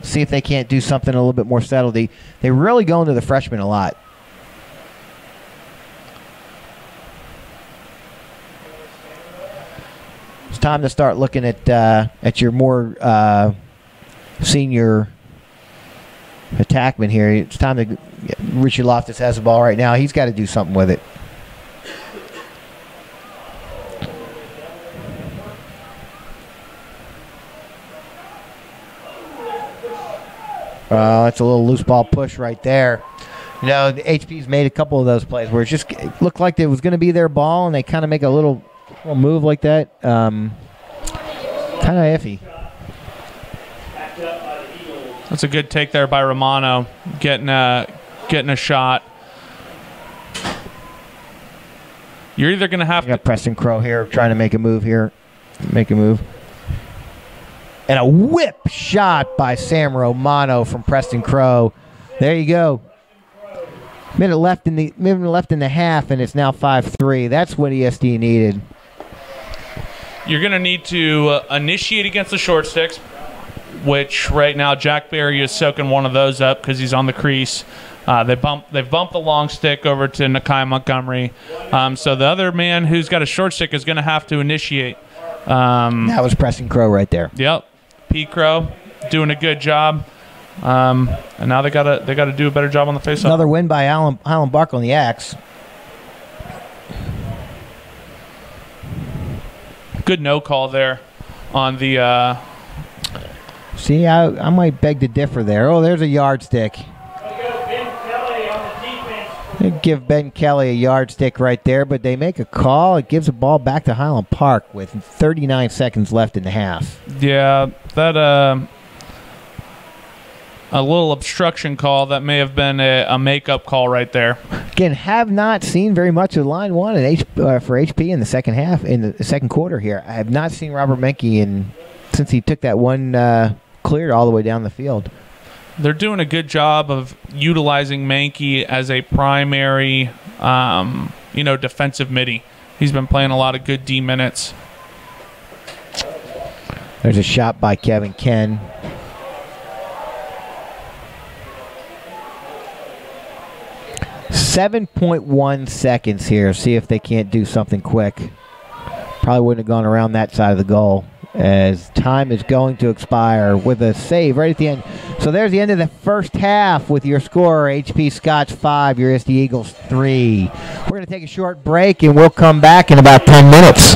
See if they can't do something a little bit more settled. They really go into the freshmen a lot. It's time to start looking at your more senior attackman here. It's time to Richie Loftus has the ball right now. He's got to do something with it. It's a little loose ball push right there. The HP's made a couple of those plays where it looked like it was going to be their ball, and they kind of make a little move like that. Kind of iffy. That's a good take there by Romano, getting a shot. You're either going to have to... Preston Crow here trying to make a move here. And a whip shot by Sam Romano from Preston Crow. There you go. Minute left in the half, and it's now 5-3. That's what ESD needed. You're going to need to initiate against the short sticks, which right now Jack Berry is soaking one of those up because he's on the crease. They've bumped the long stick over to Nakai Montgomery. So the other man who's got a short stick is going to have to initiate. That was Preston Crow right there. Yep, P. Crow doing a good job. And now they gotta do a better job on the faceoff. Another win by Highland Bark on the axe. Good no call there on the. See, I might beg to differ there. Oh, there's a yardstick. They give Ben Kelly a yardstick right there, but they make a call. It gives the ball back to Highland Park with 39 seconds left in the half. Yeah, that a little obstruction call that may have been a makeup call right there. Again, have not seen very much of line one for HP in the second half, in the second quarter here. I have not seen Robert Menke since he took that one cleared all the way down the field. They're doing a good job of utilizing Mankey as a primary, defensive midi. He's been playing a lot of good D minutes. There's a shot by Kevin Ken. 7.1 seconds here. See if they can't do something quick. Probably wouldn't have gone around that side of the goal, as time is going to expire with a save right at the end. So there's the end of the first half with your score, HP Scotch 5, your ESD Eagles 3. We're going to take a short break, and we'll come back in about 10 minutes.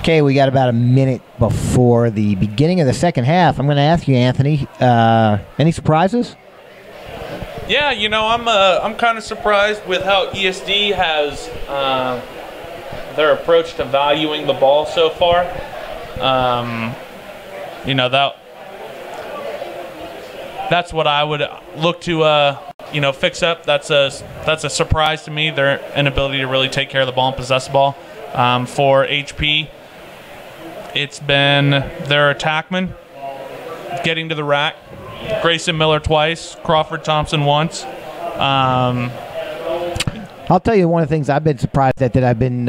Okay, we got about a minute before the beginning of the second half. I'm going to ask you, Anthony, any surprises? Yeah, I'm kind of surprised with how ESD has their approach to valuing the ball so far. That's what I would look to fix up. That's a surprise to me. Their inability to really take care of the ball and possess the ball. For HP, it's been their attackman getting to the rack. Grayson Miller twice, Crawford Thompson once. I'll tell you one of the things I've been surprised at that I've been,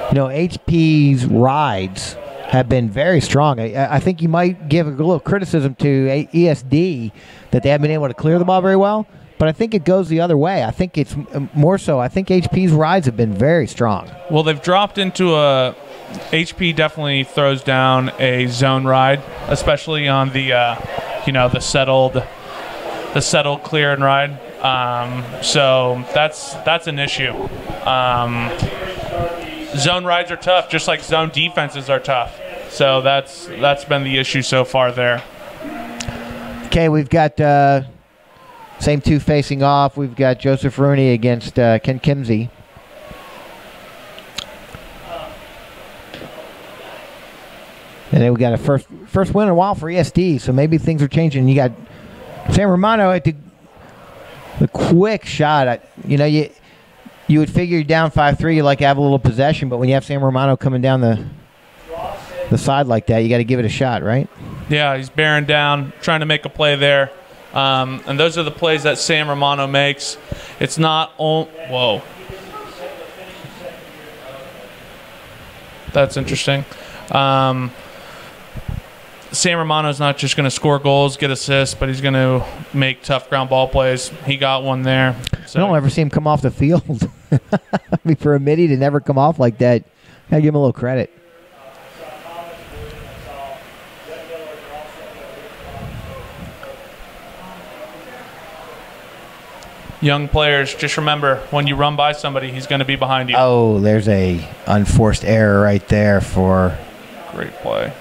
HP's rides have been very strong. I think you might give a little criticism to ESD that they haven't been able to clear the ball very well, but I think it goes the other way. I think it's more so. I think HP's rides have been very strong. Well, they've dropped into HP definitely throws down a zone ride, especially on the settled clear and ride. So that's an issue. Zone rides are tough, just like zone defenses are tough. So that's been the issue so far there. Okay, we've got same two facing off. We've got Joseph Rooney against Ken Kimsey. And then we got a first win in a while for ESD, so maybe things are changing. You got San Romano at the quick shot. You would figure you're down 5-3, you like to have a little possession, but when you have San Romano coming down the side like that, you got to give it a shot, right? Yeah, he's bearing down, trying to make a play there. And those are the plays that San Romano makes. It's not whoa. That's interesting. San Romano's not just going to score goals, get assists, but he's going to make tough ground ball plays. He got one there. So. I don't ever see him come off the field. I mean, for a midi to never come off like that, I give him a little credit. Young players, just remember, when you run by somebody, he's going to be behind you. Oh, there's a unforced error right there for... Great play.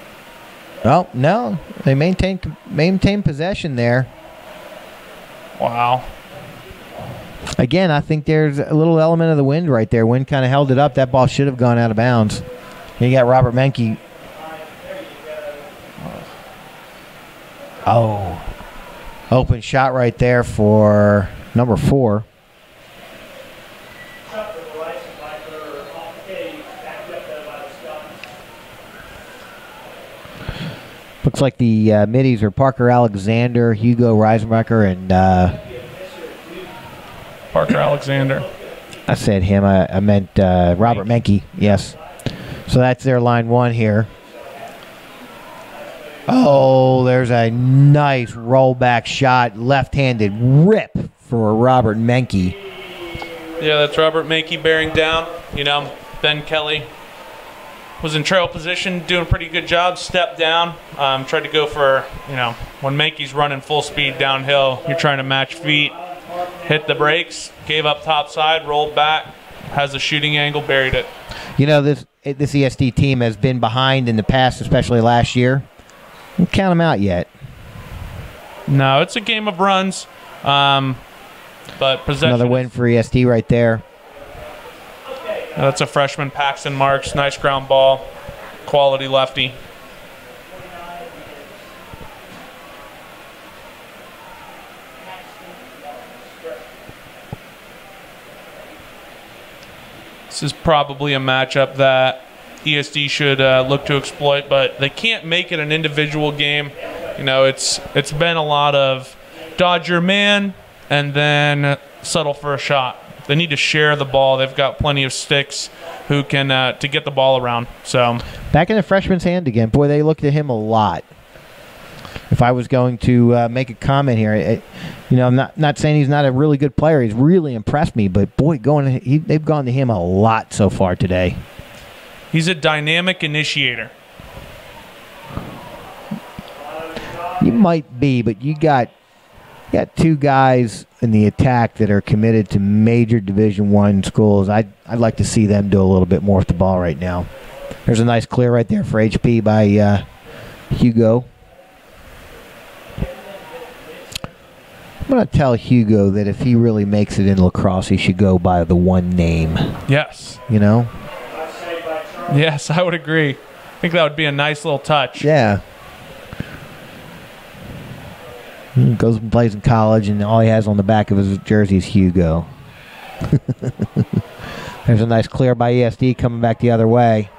Oh, no. They maintain possession there. Wow. Again, I think there's a little element of the wind right there. Wind kind of held it up. That ball should have gone out of bounds. You got Robert Menke. Oh. Open shot right there for number 4. Looks like the middies are Parker Alexander, Hugo Reisenbacher, and... Parker Alexander. I said him. I meant Robert Menke. Yes. So that's their line 1 here. Oh, there's a nice rollback shot. Left-handed rip for Robert Menke. Yeah, that's Robert Menke bearing down. Ben Kelly was in trail position, doing a pretty good job. Stepped down, tried to go for, when Menke's running full speed downhill, you're trying to match feet. Hit the brakes, gave up top side, rolled back, has a shooting angle, buried it. This ESD team has been behind in the past, especially last year. Don't count them out yet. No, it's a game of runs, but possession. Another win for ESD right there. That's a freshman, Paxton Marks. Nice ground ball, quality lefty. This is probably a matchup that ESD should look to exploit, but they can't make it an individual game. It's been a lot of dodge your man and then settle for a shot. They need to share the ball. They've got plenty of sticks who can to get the ball around. So back in the freshman's hand again. Boy, they looked at him a lot. If I was going to make a comment here, I'm not saying he's not a really good player. He's really impressed me, but boy, they've gone to him a lot so far today. He's a dynamic initiator. You might be, but you got 2 guys in the attack that are committed to major Division I schools. I'd like to see them do a little bit more with the ball right now. There's a nice clear right there for HP by Hugo. I'm going to tell Hugo that if he really makes it in lacrosse, he should go by the one name. Yes. You know? Yes, I would agree. I think that would be a nice little touch. Yeah. He goes and plays in college, and all he has on the back of his jersey is Hugo. There's a nice clear by ESD coming back the other way.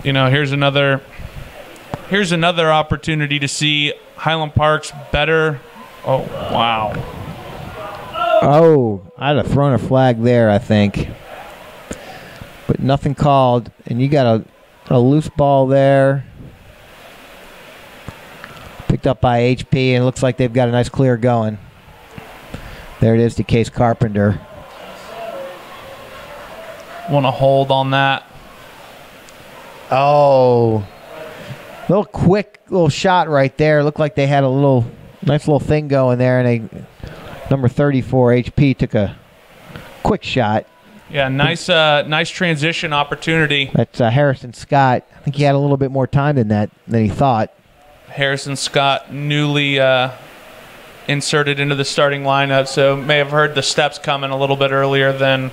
You know, here's another opportunity to see Highland Park's better. Oh, wow. Oh, I'd have thrown a flag there, I think. But nothing called, and you got a loose ball there. Picked up by HP, and it looks like they've got a nice clear going. There it is to Case Carpenter. Want to hold on that. Oh, little quick little shot right there. Looked like they had a nice little thing going there, and number 34 HP took a quick shot. Yeah, nice transition opportunity. That's Harrison Scott. I think he had a little bit more time than he thought. Harrison Scott, newly inserted into the starting lineup, so may have heard the steps coming a little bit earlier than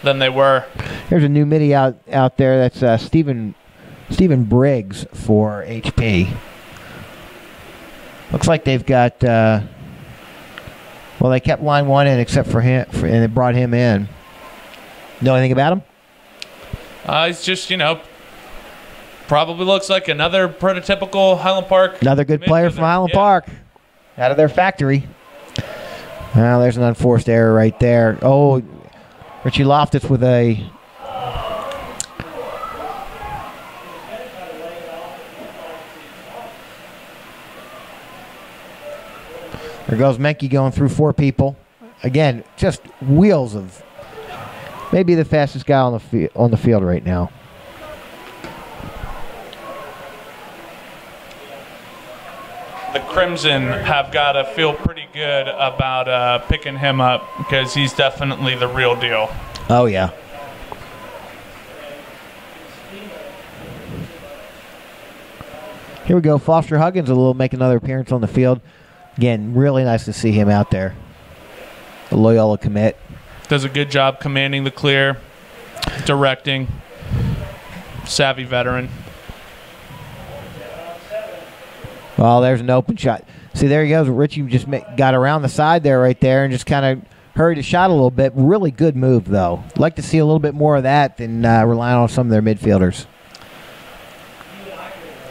they were. There's a new midi out there. That's Stephen Briggs for HP. Looks like they've got. Well, they kept line one in except for him, and they brought him in. Know anything about him? He's just, probably looks like another prototypical Highland Park. Another good player from Highland Park, out of their factory. Well, there's an unforced error right there. Oh, Richie Loftus with a. There goes Menke going through 4 people. Again, just wheels of maybe the fastest guy on the field right now. The Crimson have got to feel pretty good about picking him up because he's definitely the real deal. Oh, yeah. Here we go. Foster Huggins will make another appearance on the field. Again, really nice to see him out there. The Loyola commit. Does a good job commanding the clear, directing. Savvy veteran. Well, there's an open shot. See, there he goes. Richie just got around the side there right there and just kind of hurried the shot a little bit. Really good move, though. Like to see a little bit more of that than relying on some of their midfielders.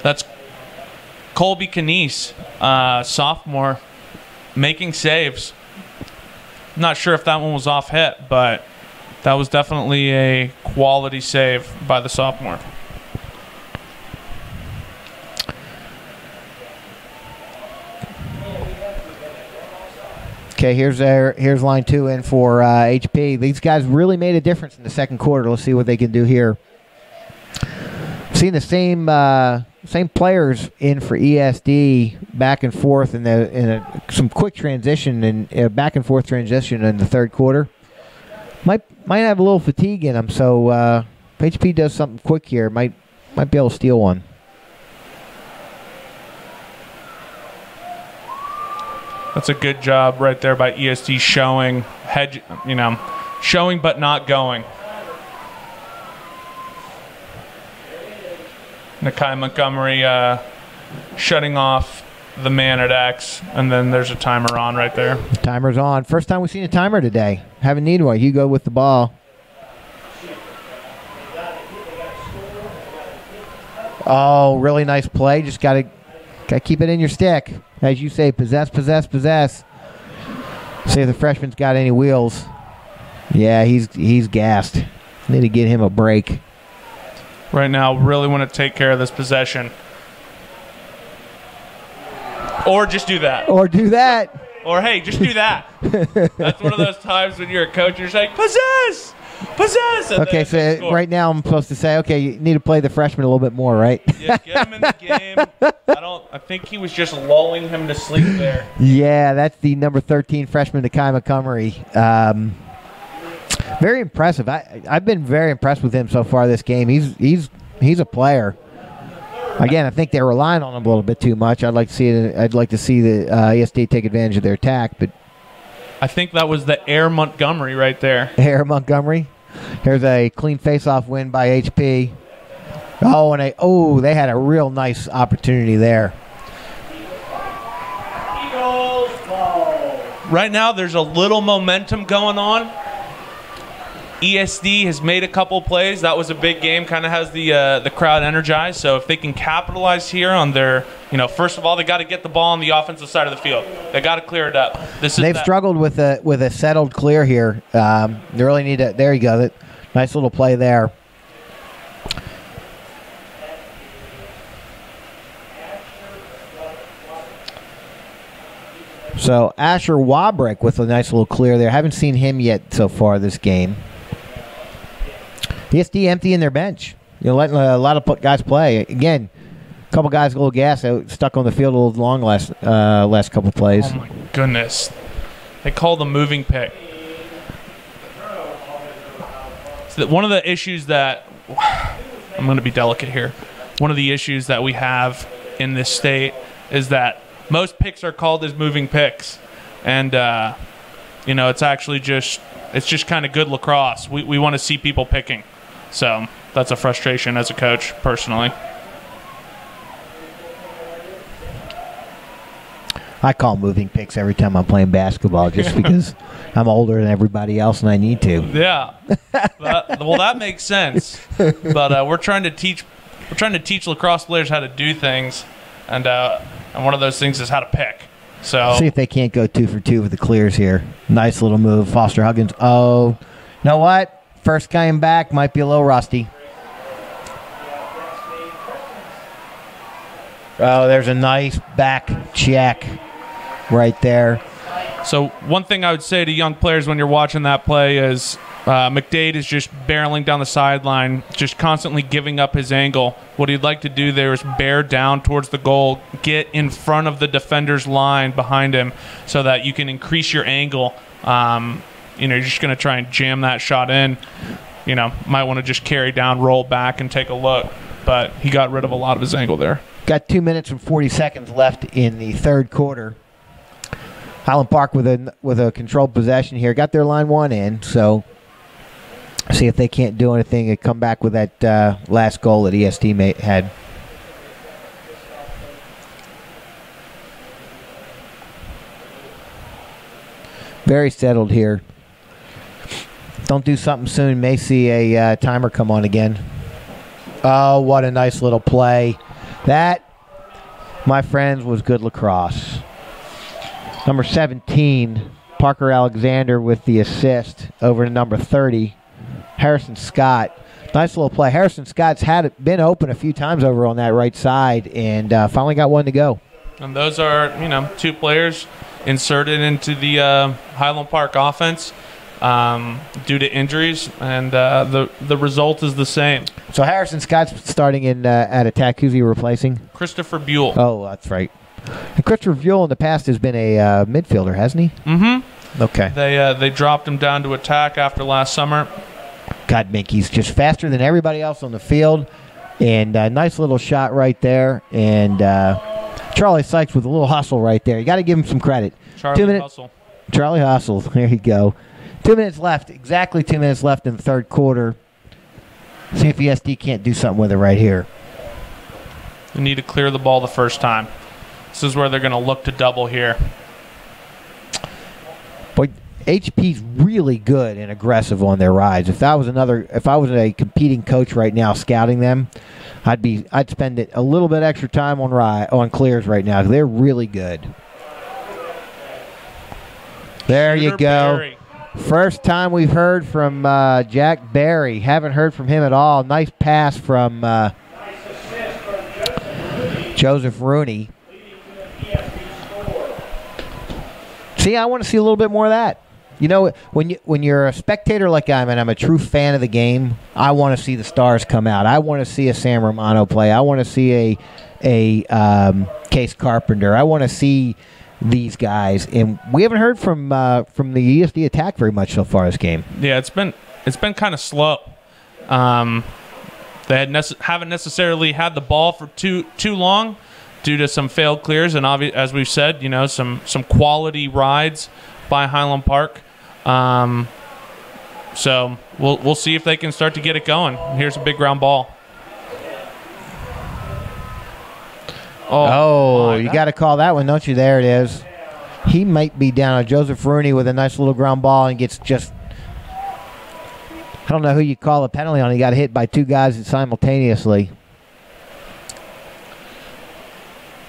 That's Colby Canese, sophomore, making saves. Not sure if that one was off hit, but that was definitely a quality save by the sophomore. Okay, here's line 2 in for HP. These guys really made a difference in the second quarter. Let's see what they can do here. Seeing the same players in for ESD back and forth in some quick transition and back and forth transition in the third quarter. Might have a little fatigue in them, so if HP does something quick here, might be able to steal one. That's a good job right there by ESD showing showing but not going. Nakai Montgomery shutting off the man at X, and then there's a timer on right there. The timer's on. First time we've seen a timer today. Haven't needed one. Hugo with the ball. Oh, really nice play. Just got to keep it in your stick. As you say, possess, possess, possess. See if the freshman's got any wheels. Yeah, he's gassed. Need to get him a break. Right now, really want to take care of this possession. Or just do that. Or do that. Or, hey, just do that. That's one of those times when you're a coach, you're saying, possess! Possess! And Okay, then they so score. right now I'm supposed to say, okay, you need to play the freshman a little bit more, right? Yeah, get him in the game. I think he was just lulling him to sleep there. Yeah, that's the number 13 freshman, Nakai Montgomery. Very impressive. I've been very impressed with him so far this game. He's a player. Again, I think they're relying on him a little bit too much. I'd like to see the ESD take advantage of their attack, but I think that was the Air Montgomery right there. Air Montgomery. Here's a clean face-off win by HP. They had a real nice opportunity there. Eagles ball. Right now, there's a little momentum going on. ESD has made a couple plays. That was a big game. Kind of has the crowd energized. So if they can capitalize here on their, first of all, they got to get the ball on the offensive side of the field. They got to clear it up. They've struggled with a settled clear here. They really need to. There you go. Nice little play there. So Asher Wabrick with a nice little clear there. Haven't seen him yet so far this game. ESD emptying their bench. Letting a lot of guys play. Again, a couple guys a little gas out, stuck on the field a little long last couple plays. Oh my goodness. They call the moving pick. So one of the issues that I'm going to be delicate here. One of the issues that we have in this state is that most picks are called as moving picks, and it's actually just kind of good lacrosse. We want to see people picking, so that's a frustration as a coach personally. I call moving picks every time I'm playing basketball, just because I'm older than everybody else and I need to. Yeah, that makes sense. But we're trying to teach lacrosse players how to do things, and one of those things is how to pick. So see if they can't go 2 for 2 with the clears here. Nice little move, Foster Huggins. Oh, you know what? First guy back might be a little rusty. Oh, there's a nice back check right there. So one thing I would say to young players when you're watching that play is McDade is just barreling down the sideline, just constantly giving up his angle. What he'd like to do there is bear down towards the goal, get in front of the defender's line behind him so that you can increase your angle. You're just going to try and jam that shot in. Might want to just carry down, roll back, and take a look. But he got rid of a lot of his angle there. Got 2 minutes and 40 seconds left in the third quarter. Highland Park with a controlled possession here. Got their line one in, so see if they can't do anything and come back with that last goal that ESD had. Very settled here. Don't do something soon. May see a timer come on again. Oh, what a nice little play. That, my friends, was good lacrosse. Number 17, Parker Alexander with the assist over to number 30, Harrison Scott. Nice little play. Harrison Scott's been open a few times over on that right side and finally got one to go. And those are, two players inserted into the Highland Park offense due to injuries, and the result is the same. So Harrison Scott's starting in at attack. Who's he replacing? Christopher Buell. Oh, that's right. And Christopher Buell in the past has been a midfielder, hasn't he? Mm-hmm. Okay. They dropped him down to attack after last summer. God, Mickey's just faster than everybody else on the field. And nice little shot right there. And Charlie Sykes with a little hustle right there. You got to give him some credit. Charlie Hustle. Charlie Hustle. There you go. 2 minutes left. Exactly 2 minutes left in the third quarter. See if ESD can't do something with it right here. They need to clear the ball the first time. This is where they're going to look to double here. Boy, HP's really good and aggressive on their rides. If I was a competing coach right now scouting them, I'd spend a little bit extra time on clears right now. They're really good. There you go. Barry. First time we've heard from Jack Barry. Haven't heard from him at all. Nice pass from Joseph Rooney. See, I want to see a little bit more of that. You know, when you're a spectator like I am, and I'm a true fan of the game, I want to see the stars come out. I want to see a Sam Romano play. I want to see a Case Carpenter. I want to see these guys, and we haven't heard from the ESD attack very much so far this game. Yeah, it's been kind of slow. They haven't necessarily had the ball for too long due to some failed clears, and as we've said, some quality rides by Highland Park. So we'll see if they can start to get it going. Here's a big ground ball. Oh, you got to call that one, don't you? There it is. He might be down on Joseph Rooney with a nice little ground ball and gets just, I don't know who you call a penalty on. He got hit by two guys simultaneously.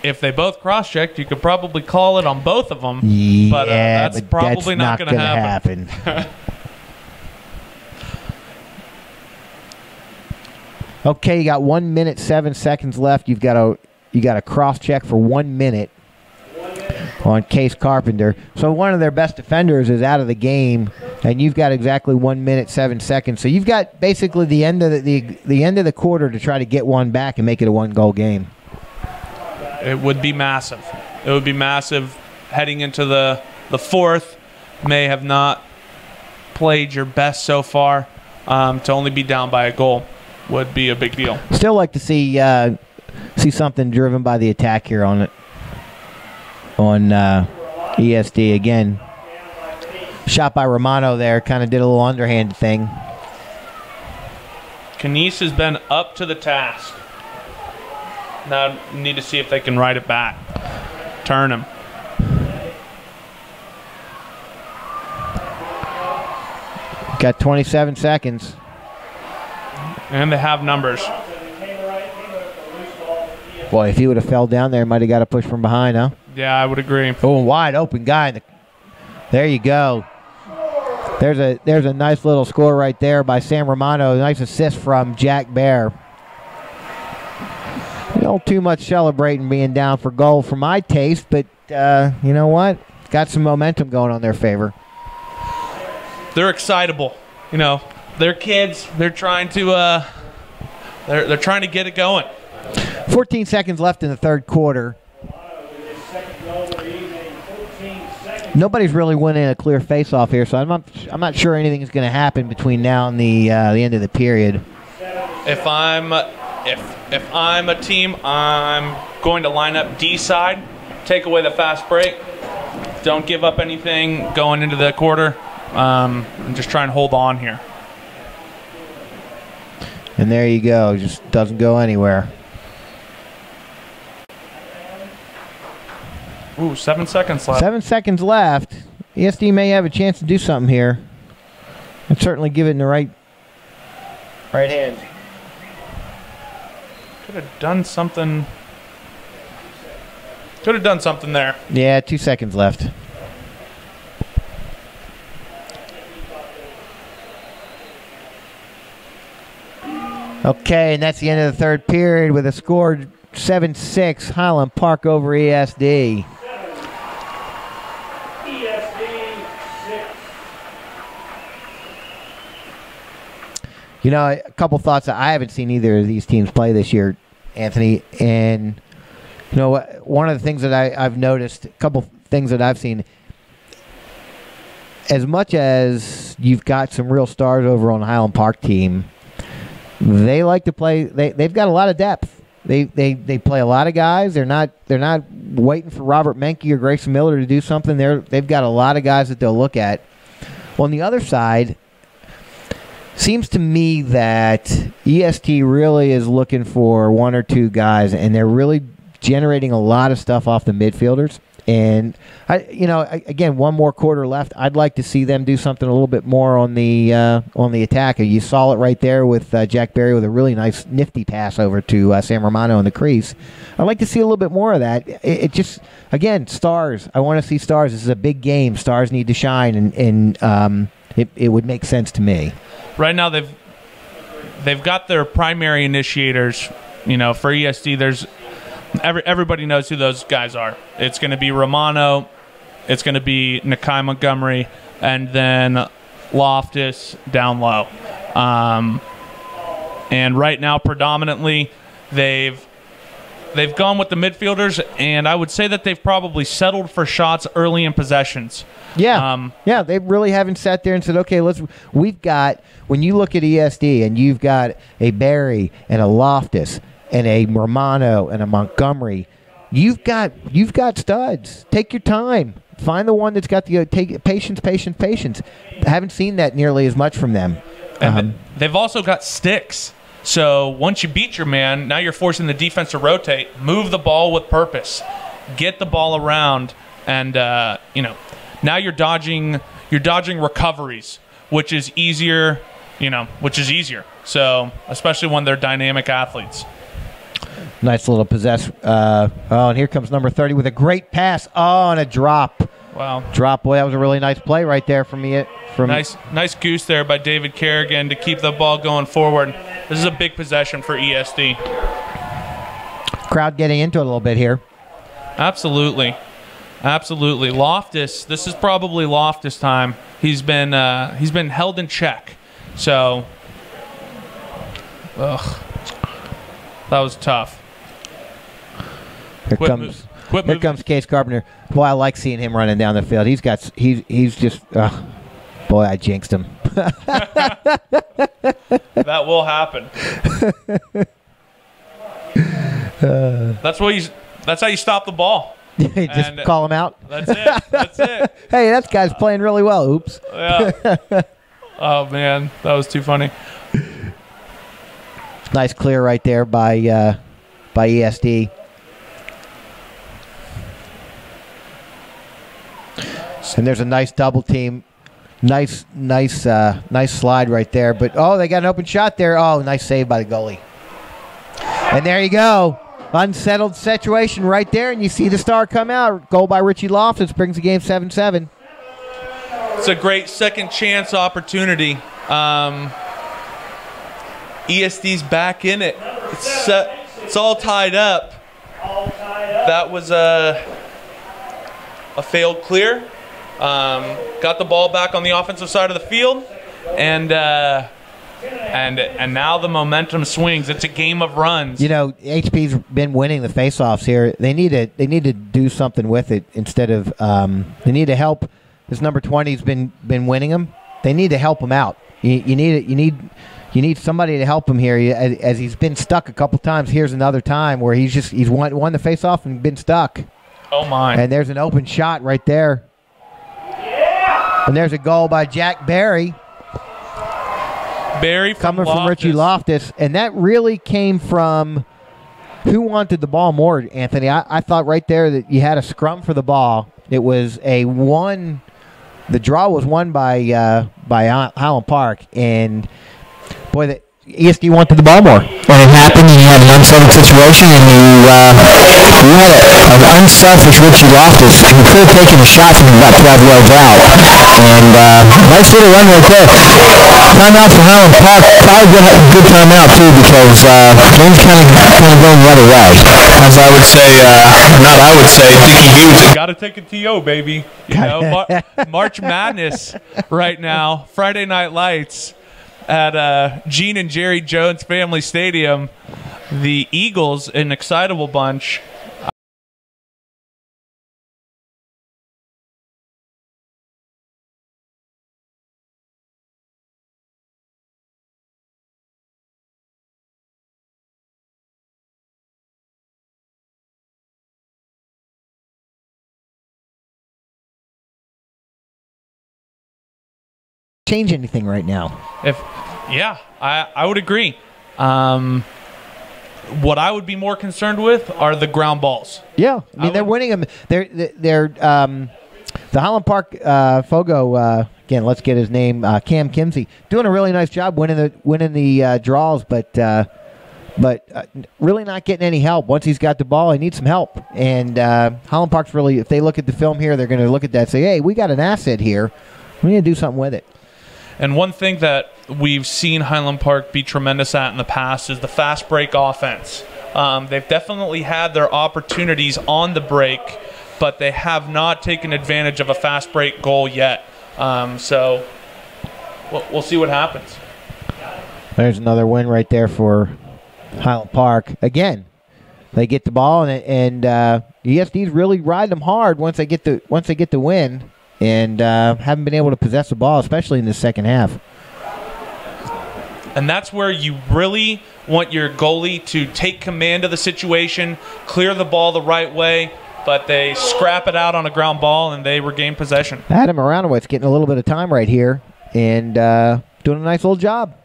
If they both cross-checked, you could probably call it on both of them. Yeah, but that's probably not going to happen. Okay, you got 1 minute 7 seconds left. You got a cross-check for 1 minute on Case Carpenter. So one of their best defenders is out of the game, and you've got exactly 1 minute 7 seconds. So you've got basically the end of the end of the quarter to try to get one back and make it a 1-goal game. It would be massive. It would be massive heading into the fourth. May have not played your best so far. To only be down by a goal would be a big deal. Still like to see something driven by the attack here on ESD again. Shot by Romano there, kind of did a little underhand thing. Kanice has been up to the task. Now need to see if they can ride it back. Turn him. Got 27 seconds. And they have numbers. Boy, if he would have fell down there, might have got a push from behind, huh? Yeah, I would agree. Oh, wide open guy. There you go. There's a nice little score right there by Sam Romano. Nice assist from Jack Bear. Don't too much celebrating being down for goal for my taste, but you know what? Got some momentum going on their favor. They're excitable. They're kids. They're trying to they're trying to get it going. 14 seconds left in the third quarter. Nobody's really winning a clear face-off here, so I'm not sure anything is going to happen between now and the end of the period. If I'm a team, I'm going to line up D side, take away the fast break, don't give up anything going into the quarter, and just try and hold on here. And there you go, just doesn't go anywhere. Ooh, 7 seconds left. 7 seconds left. ESD may have a chance to do something here. I'd certainly give it in the right hand. Could have done something. Could have done something there. Yeah, 2 seconds left. Okay, and that's the end of the third period with a score 7-6, Highland Park over ESD. A couple thoughts. I haven't seen either of these teams play this year, Anthony. And, one of the things that I've noticed, a couple things that I've seen, as much as you've got some real stars over on the Highland Park team, they like to play. They've got a lot of depth. They play a lot of guys. They're not waiting for Robert Menke or Grayson Miller to do something. They've got a lot of guys that they'll look at. On the other side, seems to me that EST really is looking for one or two guys, and they're really generating a lot of stuff off the midfielders. And again, one more quarter left. I'd like to see them do something a little bit more on the attack. You saw it right there with Jack Berry with a really nice, nifty pass over to Sam Romano in the crease. I'd like to see a little bit more of that. It just, again, stars. I want to see stars. This is a big game. Stars need to shine, and it would make sense to me. Right now, they've got their primary initiators. For ESD, there's. Everybody knows who those guys are. It's going to be Romano. It's going to be Nakai Montgomery. and then Loftus down low. And right now, predominantly, they've gone with the midfielders, and I would say that they've probably settled for shots early in possessions. Yeah, yeah, they really haven't sat there and said, okay, we've got, when you look at ESD and you've got a Barry and a Loftus and a Romano and a Montgomery, you've got studs. Take your time. Find the one that's got the patience. I haven't seen that nearly as much from them. And they've also got sticks. So once you beat your man, now you're forcing the defense to rotate, move the ball with purpose, get the ball around, and now you're dodging recoveries, which is easier. So especially when they're dynamic athletes. Nice little possess. And here comes number 30 with a great pass. Oh, and a drop. Wow. Drop. Boy, that was a really nice play right there from me. Nice goose there by David Kerrigan to keep the ball going forward. This is a big possession for ESD. Crowd getting into it a little bit here. Absolutely. Loftus. This is probably Loftus time. He's been held in check. So, that was tough. Here comes Case Carpenter. Boy, I like seeing him running down the field. He's just. Boy, I jinxed him. That will happen. That's how you stop the ball. Just call him out. That's it. Hey, that guy's playing really well. Oops. Yeah. Oh man, that was too funny. Nice clear right there by ESD. And there's a nice double team. Nice slide right there. But, they got an open shot there. Oh, nice save by the goalie. And there you go. Unsettled situation right there, and you see the star come out. Goal by Richie Loftus brings the game 7-7. It's a great second chance opportunity. ESD's back in it. It's all tied up. That was a failed clear. Got the ball back on the offensive side of the field, and now the momentum swings. It's a game of runs. HP's been winning the faceoffs here. They need to do something with it instead of they need to help. This number 20's been winning them. They need to help him out. You need somebody to help him here, as he's been stuck a couple times. Here's another time where he's won the faceoff and been stuck. Oh my! And there's an open shot right there. And there's a goal by Jack Barry. Coming from Richie Loftus. And that really came from who wanted the ball more, Anthony. I thought right there that you had a scrum for the ball. It was a one. The draw was won by Highland Park. And, boy, the ESD wanted the ball more. When it happened, you had an unsettled situation, and you had an unselfish Richie Loftus who could have taken a shot from about 12 yards out. And nice little run right there. Timeout for Highland Park. Probably a good timeout, too, because game's kind of going the other way. As I would say, Dickie Hughes. Got to take a TO, baby. March Madness right now. Friday Night Lights at Gene and Jerry Jones Family Stadium. The Eagles, an excitable bunch. Change anything right now? I would agree. What I would be more concerned with are the ground balls. Yeah, I mean they're winning them. They're the Highland Park Fogo again. Let's get his name. Cam Kimsey doing a really nice job winning the draws, but really not getting any help. Once he's got the ball, he needs some help. And Highland Park's really, if they look at the film here, they're going to look at that and say, hey, we got an asset here. We need to do something with it. And one thing that we've seen Highland Park be tremendous at in the past is the fast break offense. They've definitely had their opportunities on the break, but they have not taken advantage of a fast break goal yet. So we'll see what happens. There's another win right there for Highland Park. Again, they get the ball, and ESD's really riding them hard once they get the win, and haven't been able to possess the ball, especially in the second half. And that's where you really want your goalie to take command of the situation, clear the ball the right way, but they scrap it out on a ground ball and they regain possession. Adam Aronowitz getting a little bit of time right here and doing a nice little job.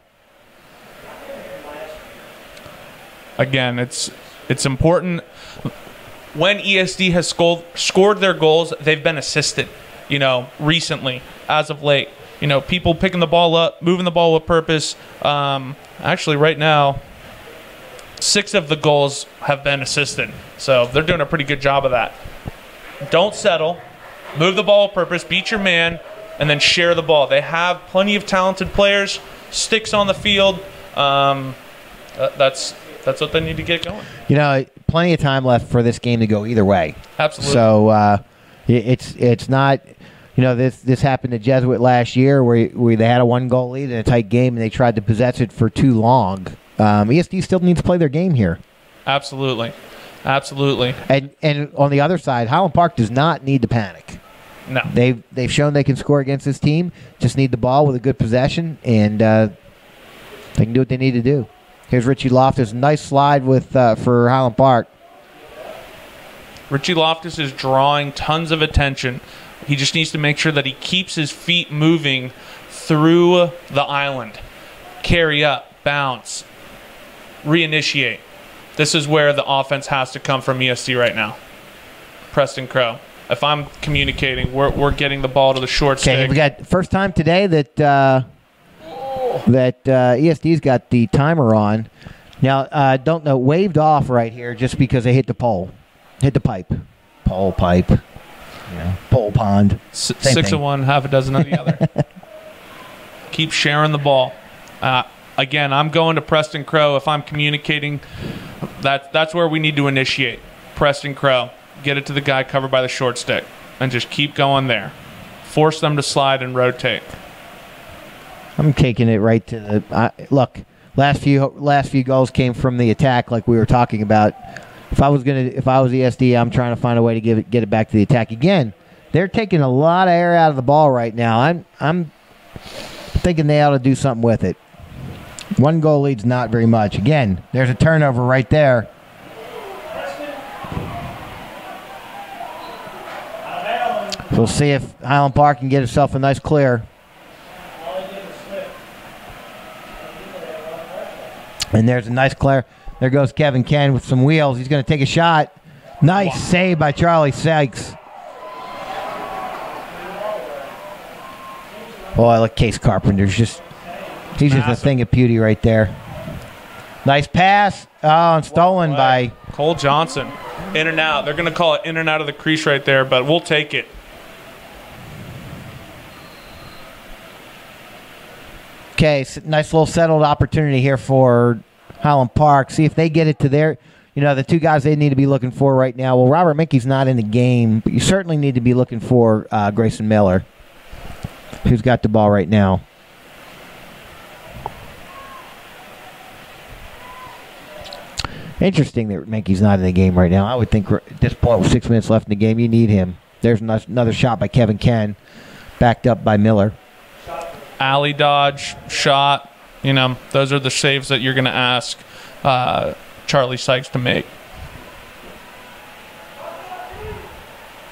Again, it's important. When ESD has scored their goals, they've been assisted, recently, as of late. People picking the ball up, moving the ball with purpose. Actually, right now, 6 of the goals have been assisted. So they're doing a pretty good job of that. Don't settle. Move the ball with purpose. Beat your man. And then share the ball. They have plenty of talented players. Sticks on the field. That's what they need to get going. Plenty of time left for this game to go either way. Absolutely. So it's not... this happened to Jesuit last year where they had a 1-goal lead in a tight game and they tried to possess it for too long. ESD still needs to play their game here. Absolutely. And on the other side, Highland Park does not need to panic. No. They've shown they can score against this team. Just need the ball with a good possession, and they can do what they need to do. Here's Richie Loftus. Nice slide for Highland Park. Richie Loftus is drawing tons of attention. He just needs to make sure that he keeps his feet moving through the island. Carry up, bounce, reinitiate. This is where the offense has to come from ESD right now. Preston Crow. If I'm communicating, we're getting the ball to the short stick. Okay, we got first time today that ESD's got the timer on. Now, don't know, waved off right here just because they hit the pole. Hit the pipe. Pole pipe. Pole pond. 6 of one, half a dozen of the other. Keep sharing the ball. Again, I'm going to Preston Crow. If I'm communicating, that's where we need to initiate. Preston Crow. Get it to the guy covered by the short stick. And just keep going there. Force them to slide and rotate. I'm taking it right to the... look, last few goals came from the attack like we were talking about. If I was ESD, I'm trying to find a way to get it back to the attack. Again, they're taking a lot of air out of the ball right now. I'm thinking they ought to do something with it. 1-goal lead's not very much. Again, there's a turnover right there. We'll see if Highland Park can get itself a nice clear. And there's a nice clear. There goes Kevin Ken with some wheels. He's going to take a shot. Nice save by Charlie Sykes. Boy, look, Case Carpenter's he's just a thing of beauty right there. Nice pass. Oh, and stolen by Cole Johnson. In and out. They're going to call it in and out of the crease right there, but we'll take it. Okay, nice little settled opportunity here for Highland Park. See if they get it to their, the 2 guys they need to be looking for right now. Well, Robert Minkey's not in the game, but you certainly need to be looking for Grayson Miller, who's got the ball right now. Interesting that Minkey's not in the game right now. I would think at this point, with 6 minutes left in the game, you need him. There's another shot by Kevin Ken, backed up by Miller. Alley dodge, shot. Those are the saves that you're going to ask Charlie Sykes to make.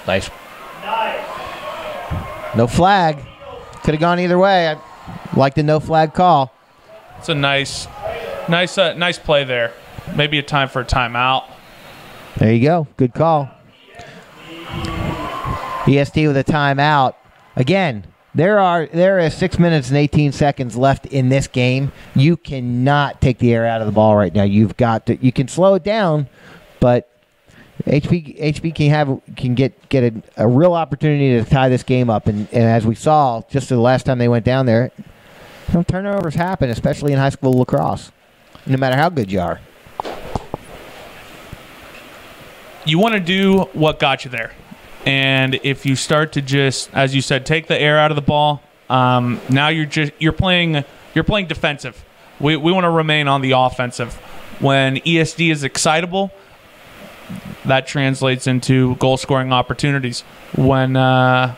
Nice. No flag. Could have gone either way. I like the no flag call. It's a nice play there. Maybe a time for a timeout. There you go. Good call. ESD with a timeout. Again, there is 6 minutes and 18 seconds left in this game. You cannot take the air out of the ball right now. You can slow it down, but HB can get a real opportunity to tie this game up. And as we saw just the last time they went down there, turnovers happen, especially in high school lacrosse, no matter how good you are. You want to do what got you there. And if you start to just, as you said, take the air out of the ball, now you're playing defensive. We want to remain on the offensive. When ESD is excitable, that translates into goal scoring opportunities. When as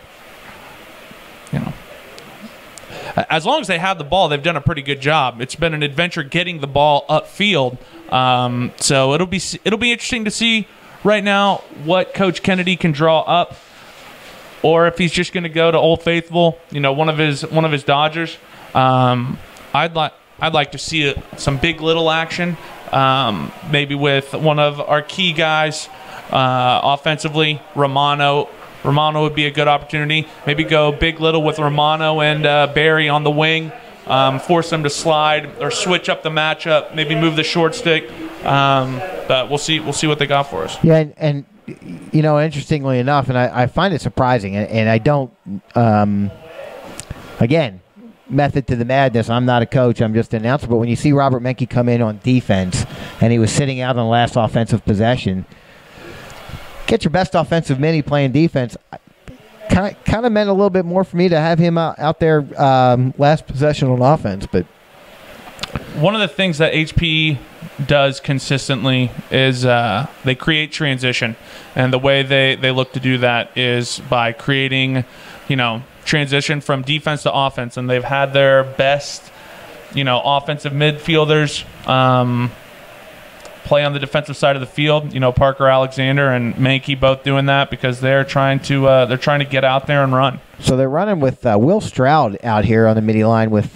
long as they have the ball, they've done a pretty good job. It's been an adventure getting the ball upfield. So it'll be interesting to see right now what Coach Kennedy can draw up, or if he's just going to go to Old Faithful, one of his Dodgers. I'd like to see some big little action, maybe with one of our key guys offensively, Romano. Romano would be a good opportunity. Maybe go big little with Romano and Barry on the wing, force them to slide or switch up the matchup. Maybe move the short stick. But we'll see what they got for us. Yeah, and interestingly enough, and I find it surprising, and I don't. Again, method to the madness. I'm not a coach. I'm just an announcer. But when you see Robert Menke come in on defense, and he was sitting out on the last offensive possession. Get your best offensive mini playing defense. Kind of meant a little bit more for me to have him out there last possession on offense. But one of the things that HP does consistently is they create transition, and the way they look to do that is by creating, transition from defense to offense, and they've had their best, offensive midfielders. Play on the defensive side of the field. Parker Alexander and Mankey both doing that because they're trying to get out there and run. So they're running with Will Stroud out here on the midi line with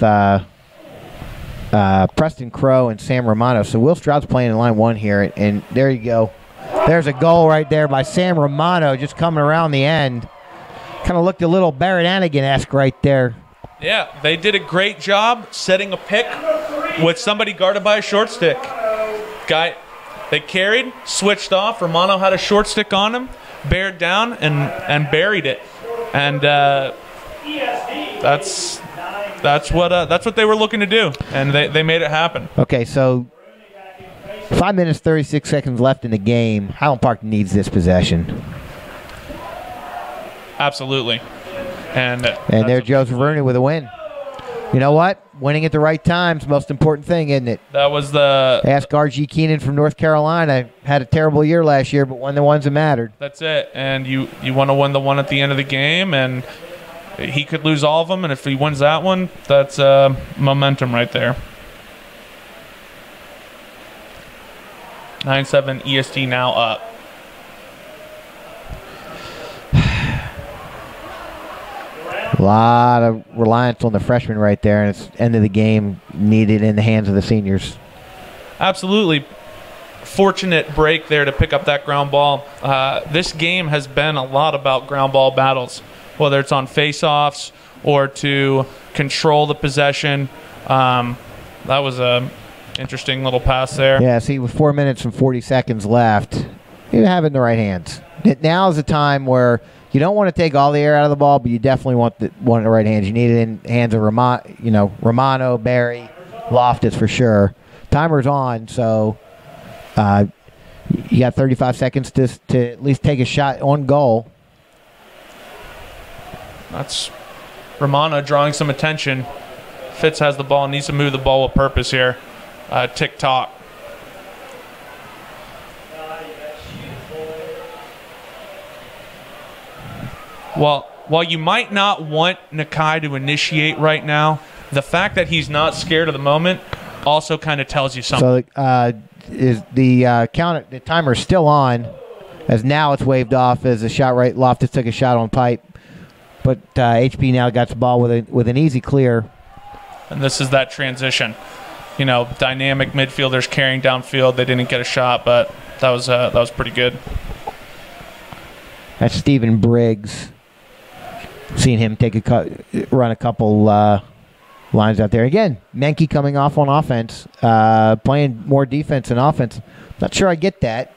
Preston Crow and Sam Romano. So Will Stroud's playing in line one here, and there you go. There's a goal right there by Sam Romano, just coming around the end. Kind of looked a little Barrett Hannigan-esque right there. Yeah, they did a great job setting a pick with somebody guarded by a short stick. They carried, switched off. Romano had a short stick on him, bared down, and buried it. And that's what they were looking to do, and they made it happen. Okay, so 5 minutes, 36 seconds left in the game. Highland Park needs this possession. Absolutely. And there's Joseph Rooney with a win. You know what? Winning at the right time is the most important thing, isn't it? That was the... Ask R.G. Keenan from North Carolina. Had a terrible year last year, but won the ones that mattered. That's it. And you want to win the one at the end of the game, and he could lose all of them, and if he wins that one, that's momentum right there. 9-7 ESD now up. A lot of reliance on the freshmen right there, and it's end of the game needed in the hands of the seniors. Absolutely. Fortunate break there to pick up that ground ball. This game has been a lot about ground ball battles, whether it's on face-offs or to control the possession. That was a interesting little pass there. Yeah, see, with 4 minutes and 40 seconds left, you have it in the right hands. Now is the time where you don't want to take all the air out of the ball, but you definitely want it in the right hands. You need it in hands of Romano, Barry, Loftus for sure. Timer's on, so you got 35 seconds to at least take a shot on goal. That's Romano drawing some attention. Fitz has the ball and needs to move the ball with purpose here. Tick-tock. While you might not want Nakai to initiate right now, the fact that he's not scared of the moment also kind of tells you something. So is the the timer is still on, as now it's waved off as a shot right. Loftus took a shot on pipe, but HP now got the ball with an easy clear. And this is that transition. Dynamic midfielders carrying downfield. They didn't get a shot, but that was pretty good. That's Stephen Briggs. Seen him run a couple lines out there. Again, Menke coming off on offense, playing more defense than offense. Not sure I get that.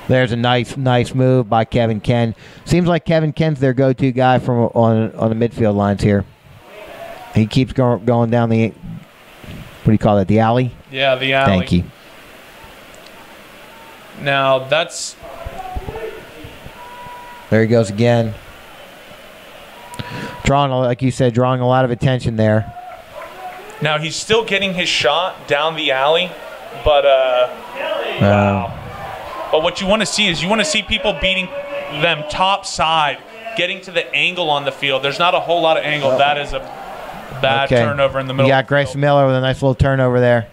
There's a nice move by Kevin Ken. Seems like Kevin Ken's their go-to guy from on the midfield lines here. He keeps going down the, what do you call it, the alley? Yeah, the alley. Thank you. Now that's... There he goes again. Drawing, like you said, drawing a lot of attention there. Now he's still getting his shot down the alley, but wow. But what you want to see is you want to see people beating them top side, getting to the angle on the field. There's not a whole lot of angle. That is a bad turnover in the middle. You got Grayson Miller with a nice little turnover there.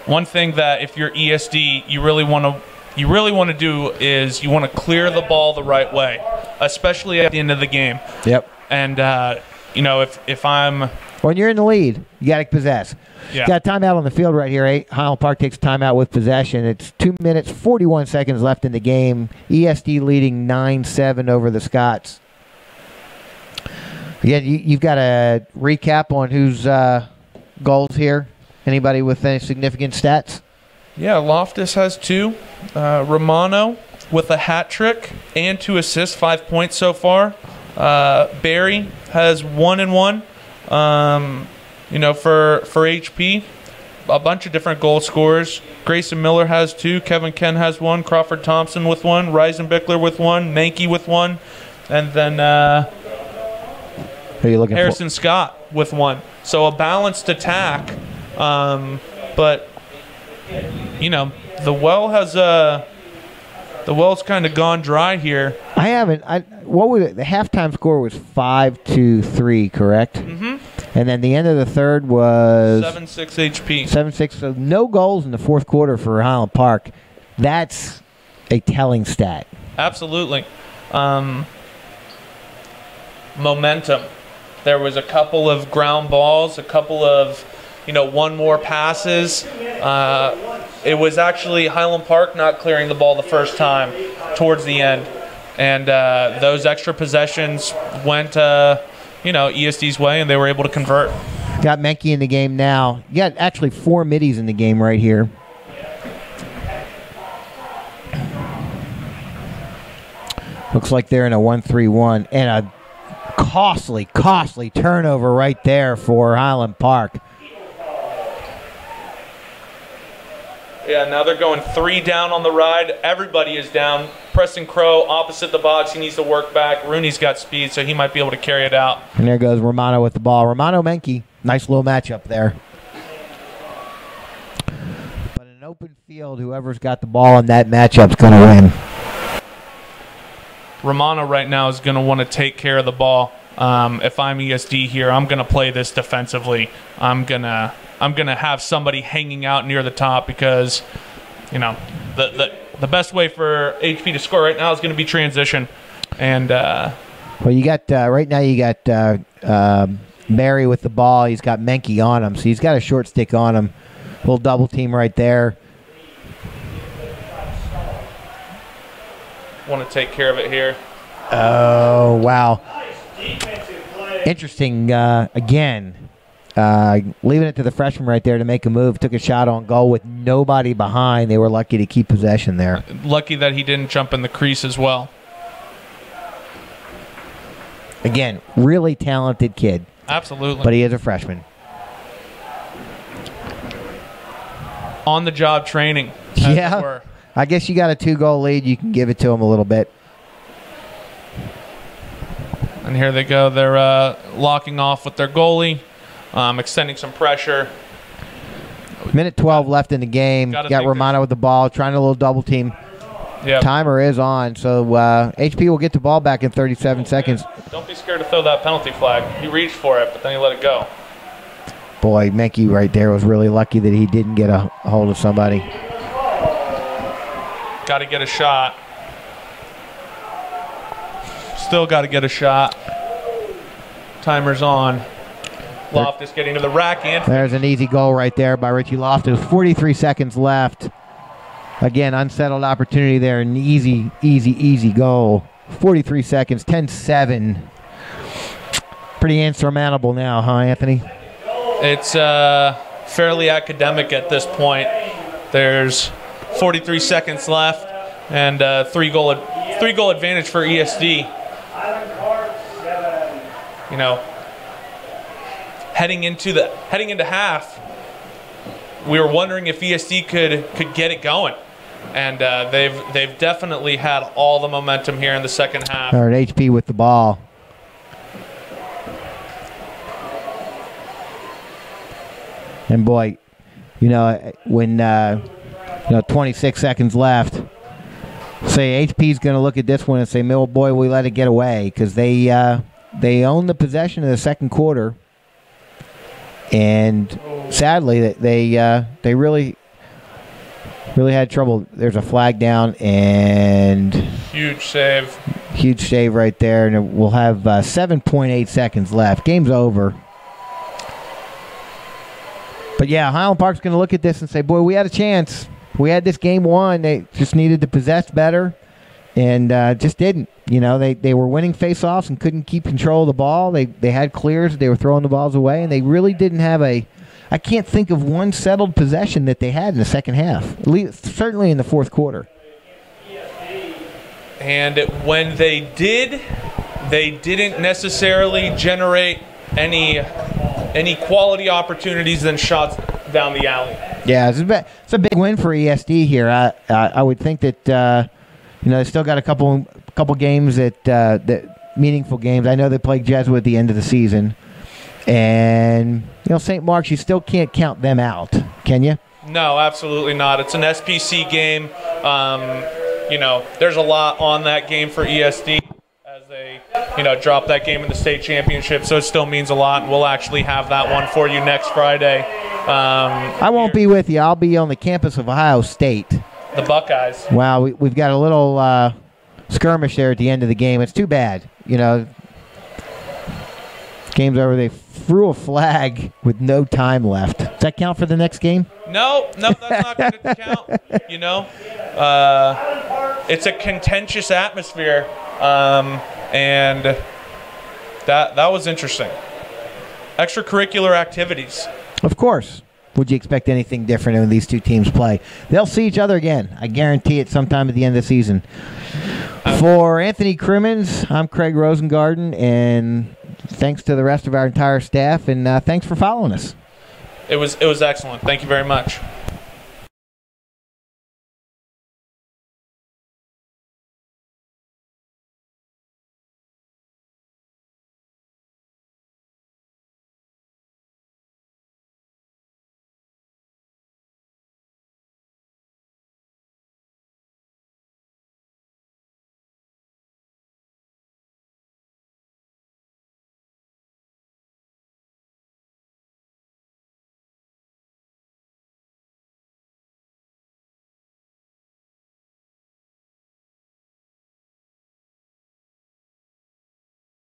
One thing that if you're ESD, you really want to do is you want to clear the ball the right way, especially at the end of the game. Yep. And you know, if I'm when you're in the lead, you got to possess. Yeah. Got a timeout on the field right here. Highland Park takes a timeout with possession. It's 2 minutes, 41 seconds left in the game. ESD leading 9-7 over the Scots. Again, you've got a recap on whose goals here. Anybody with any significant stats? Yeah, Loftus has 2. Romano with a hat trick and 2 assists, 5 points so far. Barry has 1 and 1. You know, for HP, a bunch of different goal scorers. Grayson Miller has 2. Kevin Ken has 1. Crawford Thompson with 1. Reisenbichler with 1. Mankey with 1. And then who are you looking Harrison Scott with 1. So a balanced attack. But you know, the well's kind of gone dry here. I haven't. What was it? The halftime score was 5-3, correct? Mm-hmm. And then the end of the third was 7-6 HP. 7-6. So no goals in the fourth quarter for Highland Park. That's a telling stat. Absolutely. Momentum. There was a couple of ground balls, a couple of, you know, one more passes. It was actually Highland Park not clearing the ball the first time towards the end. And those extra possessions went, you know, ESD's way, and they were able to convert. Got Menke in the game now. You got actually 4 middies in the game right here. Looks like they're in a 1-3-1 and a costly turnover right there for Highland Park. Yeah, now they're going 3 down on the ride. Everybody is down. Preston Crow opposite the box. He needs to work back. Rooney's got speed, so he might be able to carry it out. And there goes Romano with the ball. Romano Menke. Nice little matchup there. But in an open field, whoever's got the ball in that matchup's going to win. Romano right now is going to want to take care of the ball. If I'm ESD here, I'm going to play this defensively. I'm gonna have somebody hanging out near the top because, you know, the best way for HP to score right now is going to be transition. And well, you got right now you got Barry with the ball. He's got Menke on him, so he's got a short stick on him. Little double team right there. Want to take care of it here. Oh, wow. Interesting, again, leaving it to the freshman right there to make a move. Took a shot on goal with nobody behind. They were lucky to keep possession there. Lucky that he didn't jump in the crease as well. Again, really talented kid. Absolutely. But he is a freshman. On-the-job training. Yeah. I guess you got a 2-goal lead. You can give it to him a little bit. And here they go. They're locking off with their goalie, extending some pressure. Minute 12 left in the game. Got Romano with the ball, trying a little double team. Yep. Timer is on, so HP will get the ball back in 37 seconds. Don't be scared to throw that penalty flag. He reached for it, but then he let it go. Boy, Menke right there was really lucky that he didn't get a hold of somebody. Got to get a shot. Still got to get a shot. Timer's on. Loftus getting to the rack in. There's an easy goal right there by Richie Loftus. 43 seconds left. Again, unsettled opportunity there. An easy goal. 43 seconds, 10-7. Pretty insurmountable now, huh, Anthony? It's fairly academic at this point. There's 43 seconds left and three goal advantage for ESD. You know, heading into half, we were wondering if ESD could get it going. And they've definitely had all the momentum here in the second half. All right, HP with the ball. And boy, when 26 seconds left, say HP's going to look at this one and say, "Oh boy, we let it get away," because they own the possession in the second quarter, and sadly, they really had trouble. There's a flag down and huge save right there, and we'll have 7.8 seconds left. Game's over. But yeah, Highland Park's going to look at this and say, boy, we had a chance. We had this game won. They just needed to possess better and just didn't. They were winning face-offs and couldn't keep control of the ball. They had clears. They were throwing the balls away, and they really didn't have I can't think of one settled possession that they had in the second half, at least, certainly in the fourth quarter. And when they did, they didn't necessarily generate any quality opportunities and shots down the alley. Yeah, it's a big win for ESD here. I would think that they still got a couple games that meaningful games. I know they played Jesuit at the end of the season, and St. Mark's, you still can't count them out, can you? No, absolutely not. It's an SPC game. There's a lot on that game for ESD. They drop that game in the state championship, so it still means a lot, and we'll actually have that one for you next Friday. I won't be with you. I'll be on the campus of Ohio State. The Buckeyes. Wow, we've got a little skirmish there at the end of the game. It's too bad. Game's over. They threw a flag with no time left. Does that count for the next game? No, that's not going to count. It's a contentious atmosphere. And that was interesting. Extracurricular activities. Of course. Would you expect anything different when these two teams play? They'll see each other again. I guarantee it sometime at the end of the season. For Anthony Crimmins, I'm Craig Rosengarten, and thanks to the rest of our entire staff, and thanks for following us. It was excellent. Thank you very much.